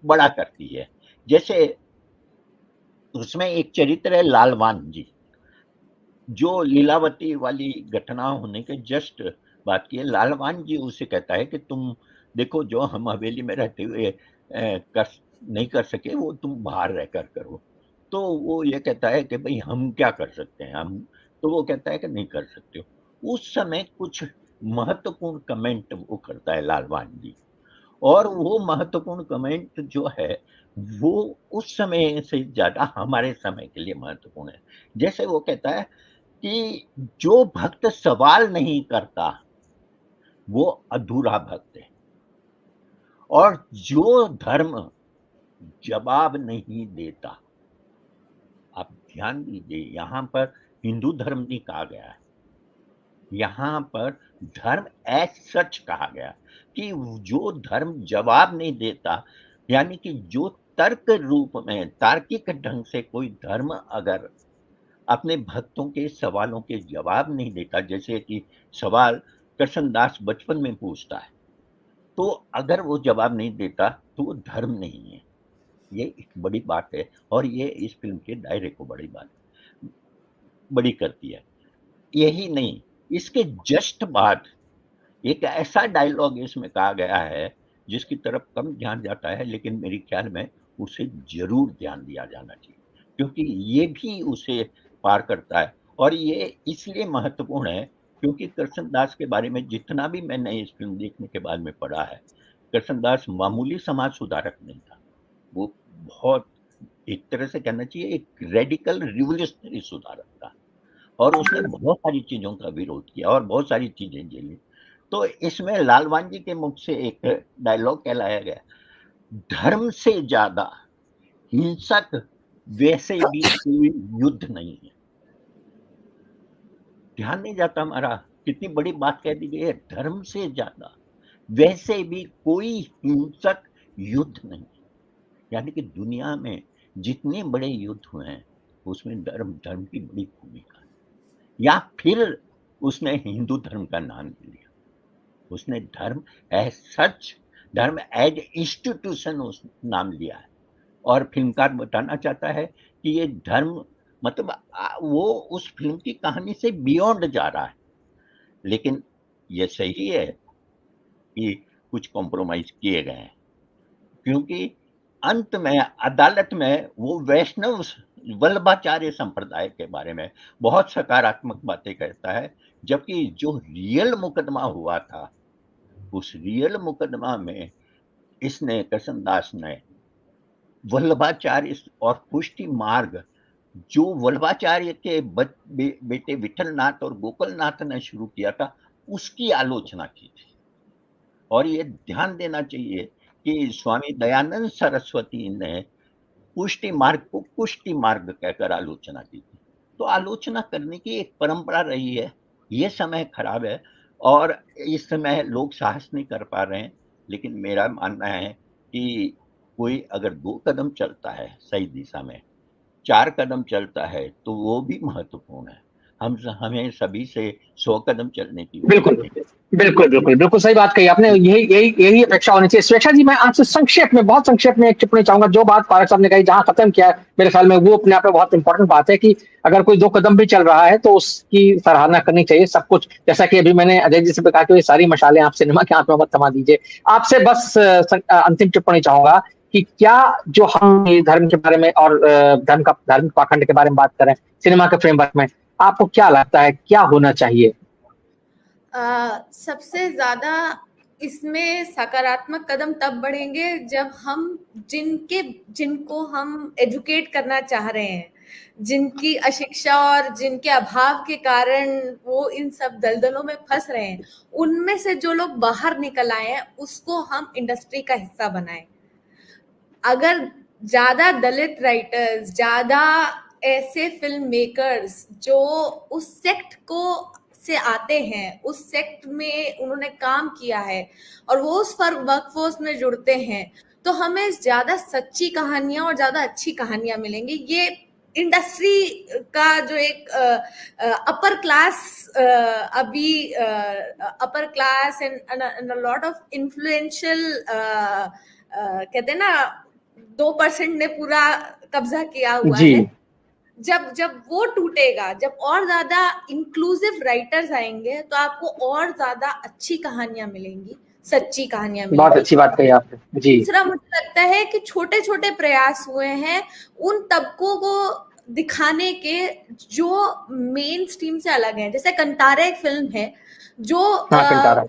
बड़ा करती है। जैसे उसमें एक चरित्र है लालवान जी, जो लीलावती वाली घटना होने के जस्ट बात की है। लालवान जी उसे कहता है कि तुम देखो, जो हम हवेली में रहते हुए कर नहीं कर सके वो तुम बाहर रहकर करो। तो वो ये कहता है कि भाई हम क्या कर सकते हैं, हम, तो वो कहता है कि नहीं कर सकते हो। उस समय कुछ महत्वपूर्ण कमेंट वो करता है लालवान जी, और वो महत्वपूर्ण कमेंट जो है वो उस समय से ज्यादा हमारे समय के लिए महत्वपूर्ण है। जैसे वो कहता है कि जो भक्त सवाल नहीं करता वो अधूरा भक्त है, और जो धर्म जवाब नहीं देता, आप ध्यान दीजिए यहाँ पर हिंदू धर्म नहीं कहा गया है, यहाँ पर धर्म एज सच कहा गया कि जो धर्म जवाब नहीं देता, यानी कि जो तर्क रूप में तार्किक ढंग से कोई धर्म अगर अपने भक्तों के सवालों के जवाब नहीं देता, जैसे कि सवाल कृष्णदास बचपन में पूछता है, तो अगर वो जवाब नहीं देता तो वो धर्म नहीं है। ये एक बड़ी बात है, और ये इस फिल्म के दायरे को बड़ी करती है। यही नहीं, इसके जस्ट बाद एक ऐसा डायलॉग इसमें कहा गया है जिसकी तरफ कम ध्यान जाता है, लेकिन मेरे ख्याल में उसे जरूर ध्यान दिया जाना चाहिए, क्योंकि ये भी उसे पार करता है। और ये इसलिए महत्वपूर्ण है क्योंकि कृष्णदास के बारे में जितना भी मैंने इस फिल्म देखने के बाद में पढ़ा है, कृष्णदास मामूली समाज सुधारक नहीं था, वो बहुत, एक तरह से कहना चाहिए, एक रेडिकल रिवोल्यूशनरी सुधारक था, और उसने बहुत सारी चीजों का विरोध किया और बहुत सारी चीजें झेली। तो इसमें लालवान जी के मुख से एक डायलॉग कहलाया गया, धर्म से ज्यादा हिंसक वैसे भी कोई युद्ध नहीं है। ध्यान नहीं जाता हमारा, कितनी बड़ी बात कह दी गई है, धर्म से ज्यादा वैसे भी कोई हिंसक युद्ध नहीं है। यानी कि दुनिया में जितने बड़े युद्ध हुए हैं उसमें धर्म की बड़ी भूमिका है। या फिर उसने हिंदू धर्म का नाम लिया, उसने धर्म एज सच, धर्म एज इंस्टीट्यूशन उस नाम लिया है। और फिल्मकार बताना चाहता है कि ये धर्म, मतलब वो उस फिल्म की कहानी से बियॉन्ड जा रहा है, लेकिन ये सही है कि कुछ कॉम्प्रोमाइज किए गए हैं, क्योंकि अंत में अदालत में वो वैष्णव वल्लभाचार्य संप्रदाय के बारे में बहुत सकारात्मक बातें कहता है, जबकि जो रियल मुकदमा हुआ था उस रियल मुकदमा में इसने, कृष्णदास ने, वल्लभाचार्य और पुष्टि मार्ग जो वल्लभाचार्य के बेटे विठलनाथ और गोकुलनाथ ने शुरू किया था उसकी आलोचना की थी। और ये ध्यान देना चाहिए कि स्वामी दयानंद सरस्वती ने पुष्टि मार्ग को कुष्टि मार्ग कहकर आलोचना की थी। तो आलोचना करने की एक परंपरा रही है। ये समय खराब है और इस समय लोग साहस नहीं कर पा रहे हैं, लेकिन मेरा मानना है कि कोई अगर 2 कदम चलता है सही दिशा में, 4 कदम चलता है तो वो भी महत्वपूर्ण है। हमें सभी से 100 कदम चलने की बिल्कुल बिल्कुल बिल्कुल बिल्कुल सही बात कही आपने। यही अपेक्षा होनी चाहिए। स्वेच्छा जी, मैं आपसे संक्षेप में, बहुत संक्षेप में एक टिप्पणी चाहूंगा। जो बात पारक साहब ने कही, जहां खत्म किया, मेरे ख्याल में वो अपने आप में बहुत इंपॉर्टेंट बात है कि अगर कोई 2 कदम भी चल रहा है तो उसकी सराहना करनी चाहिए। सब कुछ, जैसा कि अभी मैंने अजय जी से भी कहा कि ये सारी मशालें आप सिनेमा के हाथ में मत थमा दीजिए। आपसे बस अंतिम टिप्पणी चाहूंगा कि क्या जो हम धर्म के बारे में और धार्मिक पाखंड के बारे में बात करें सिनेमा के फ्रेमवर्क में, आपको क्या लगता है क्या होना चाहिए? सबसे ज्यादा इसमें सकारात्मक कदम तब बढ़ेंगे जब हम जिनको हम एजुकेट करना चाह रहे हैं, जिनकी अशिक्षा और जिनके अभाव के कारण वो इन सब दलदलों में फंस रहे हैं, उनमें से जो लोग बाहर निकल आए हैं उसको हम इंडस्ट्री का हिस्सा बनाएं। अगर ज्यादा दलित राइटर्स, ज्यादा ऐसे फिल्म मेकर्स जो उस सेक्ट को से आते हैं, उस सेक्ट में उन्होंने काम किया है और वो उस वर्कफोर्स में जुड़ते हैं, तो हमें ज्यादा सच्ची कहानियां और ज्यादा अच्छी कहानियां मिलेंगी। ये इंडस्ट्री का जो एक अपर क्लास, अभी upper class and lot of influential, कहते हैं ना 2% ने पूरा कब्जा किया हुआ है। जब वो टूटेगा, जब और ज्यादा इंक्लूसिव राइटर्स आएंगे तो आपको और ज्यादा अच्छी कहानियां मिलेंगी, सच्ची कहानियां मिली। बहुत अच्छी बात कही आपने जी। दूसरा मुझे लगता है कि छोटे छोटे प्रयास हुए हैं उन तबकों को दिखाने के जो मेन स्ट्रीम से अलग है। जैसे कंटारा एक फिल्म है जो कंटारा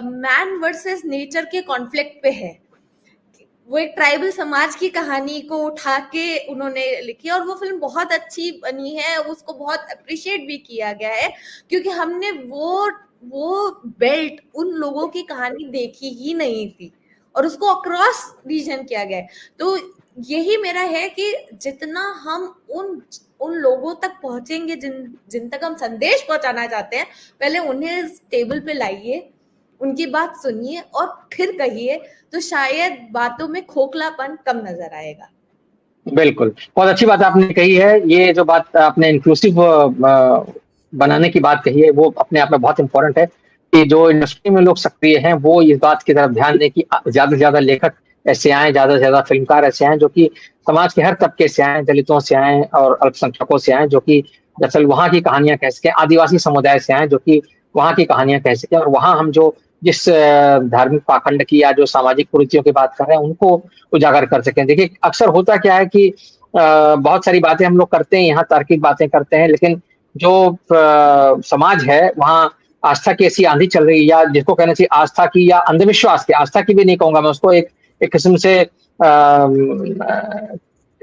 मैन वर्सेस नेचर के कॉन्फ्लिक्ट पे है। वो एक ट्राइबल समाज की कहानी को उठा के उन्होंने लिखी और वो फिल्म बहुत अच्छी बनी है, उसको बहुत अप्रिशिएट भी किया गया है क्योंकि हमने वो बेल्ट उन लोगों की कहानी देखी ही नहीं थी और उसको अक्रॉस रीजन किया गया है। तो यही मेरा है कि जितना हम उन लोगों तक पहुंचेंगे जिन तक हम संदेश पहुंचाना चाहते हैं, पहले उन्हें टेबल पे लाइए, उनकी बात सुनिए और फिर कहिए, तो शायद बातों में खोखलापन कम नजर आएगा। बिल्कुल, बहुत अच्छी बात आपने कही है। ये जो बात आपने इंक्लूसिव बनाने की बात कही है वो अपने आप में बहुत इंपॉर्टेंट है कि जो इंडस्ट्री में लोग सक्रिय हैं वो इस बात की तरफ ध्यान दें कि ज्यादा से ज्यादा लेखक ऐसे आए, ज्यादा से ज्यादा फिल्मकार ऐसे आए जो कि समाज के हर तबके से आए, दलितों से आए और अल्पसंख्यकों से आए, जो कि दरअसल वहाँ की कहानियां कह सके, आदिवासी समुदाय से आए जो कि वहाँ की कहानियां कह सके, और वहाँ हम जो जिस धार्मिक पाखंड की या जो सामाजिक कुरीतियों की बात कर रहे हैं उनको उजागर कर सकें। देखिए अक्सर होता क्या है कि बहुत सारी बातें हम लोग करते हैं, यहाँ तार्किक बातें करते हैं, लेकिन जो समाज है वहाँ आस्था की ऐसी आंधी चल रही है, या जिसको कहना चाहिए आस्था की या अंधविश्वास की, आस्था की भी नहीं कहूंगा मैं उसको, एक किस्म से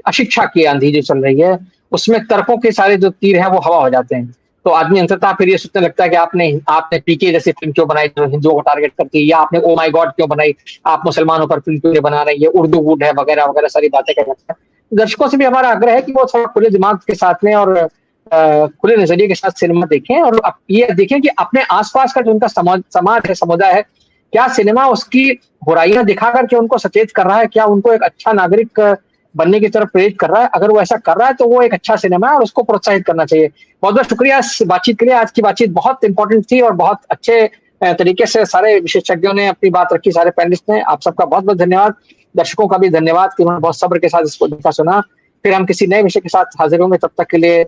अशिक्षा की आंधी जो चल रही है, उसमें तर्कों के सारे जो तीर हैं वो हवा हो जाते हैं। तो आदमी अंततः फिर ये सोचने लगता है कि आपने पीके जैसी फिल्म क्यों बनाई जो हिंदुओं को टारगेट करती है, या आपने ओ माय गॉड क्यों बनाई, आप मुसलमानों पर फिल्म क्यों बना रही है, उर्दू वुड है वगैरह वगैरह सारी बातें कर सकते हैं। दर्शकों से भी हमारा आग्रह है कि वो थोड़ा खुले दिमाग के साथ में और खुले नजरिए के साथ सिनेमा देखें, और ये देखें कि अपने आसपास का जो उनका समाज है, समुदाय है, क्या सिनेमा उसकी बुराइयां दिखाकर के उनको सचेत कर रहा है, क्या उनको एक अच्छा नागरिक बनने की तरफ प्रेरित कर रहा है। अगर वो ऐसा कर रहा है तो वो एक अच्छा सिनेमा है और उसको प्रोत्साहित करना चाहिए। बहुत बहुत शुक्रिया इस बातचीत के लिए। आज की बातचीत बहुत इंपॉर्टेंट थी और बहुत अच्छे तरीके से सारे विशेषज्ञों ने अपनी बात रखी, सारे पैनलिस्ट ने। आप सबका बहुत बहुत धन्यवाद। दर्शकों का भी धन्यवाद कि उन्होंने बहुत सब्र के साथ इसको देखा सुना। फिर हम किसी नए विषय के साथ हाजिर होंगे, तब तक के लिए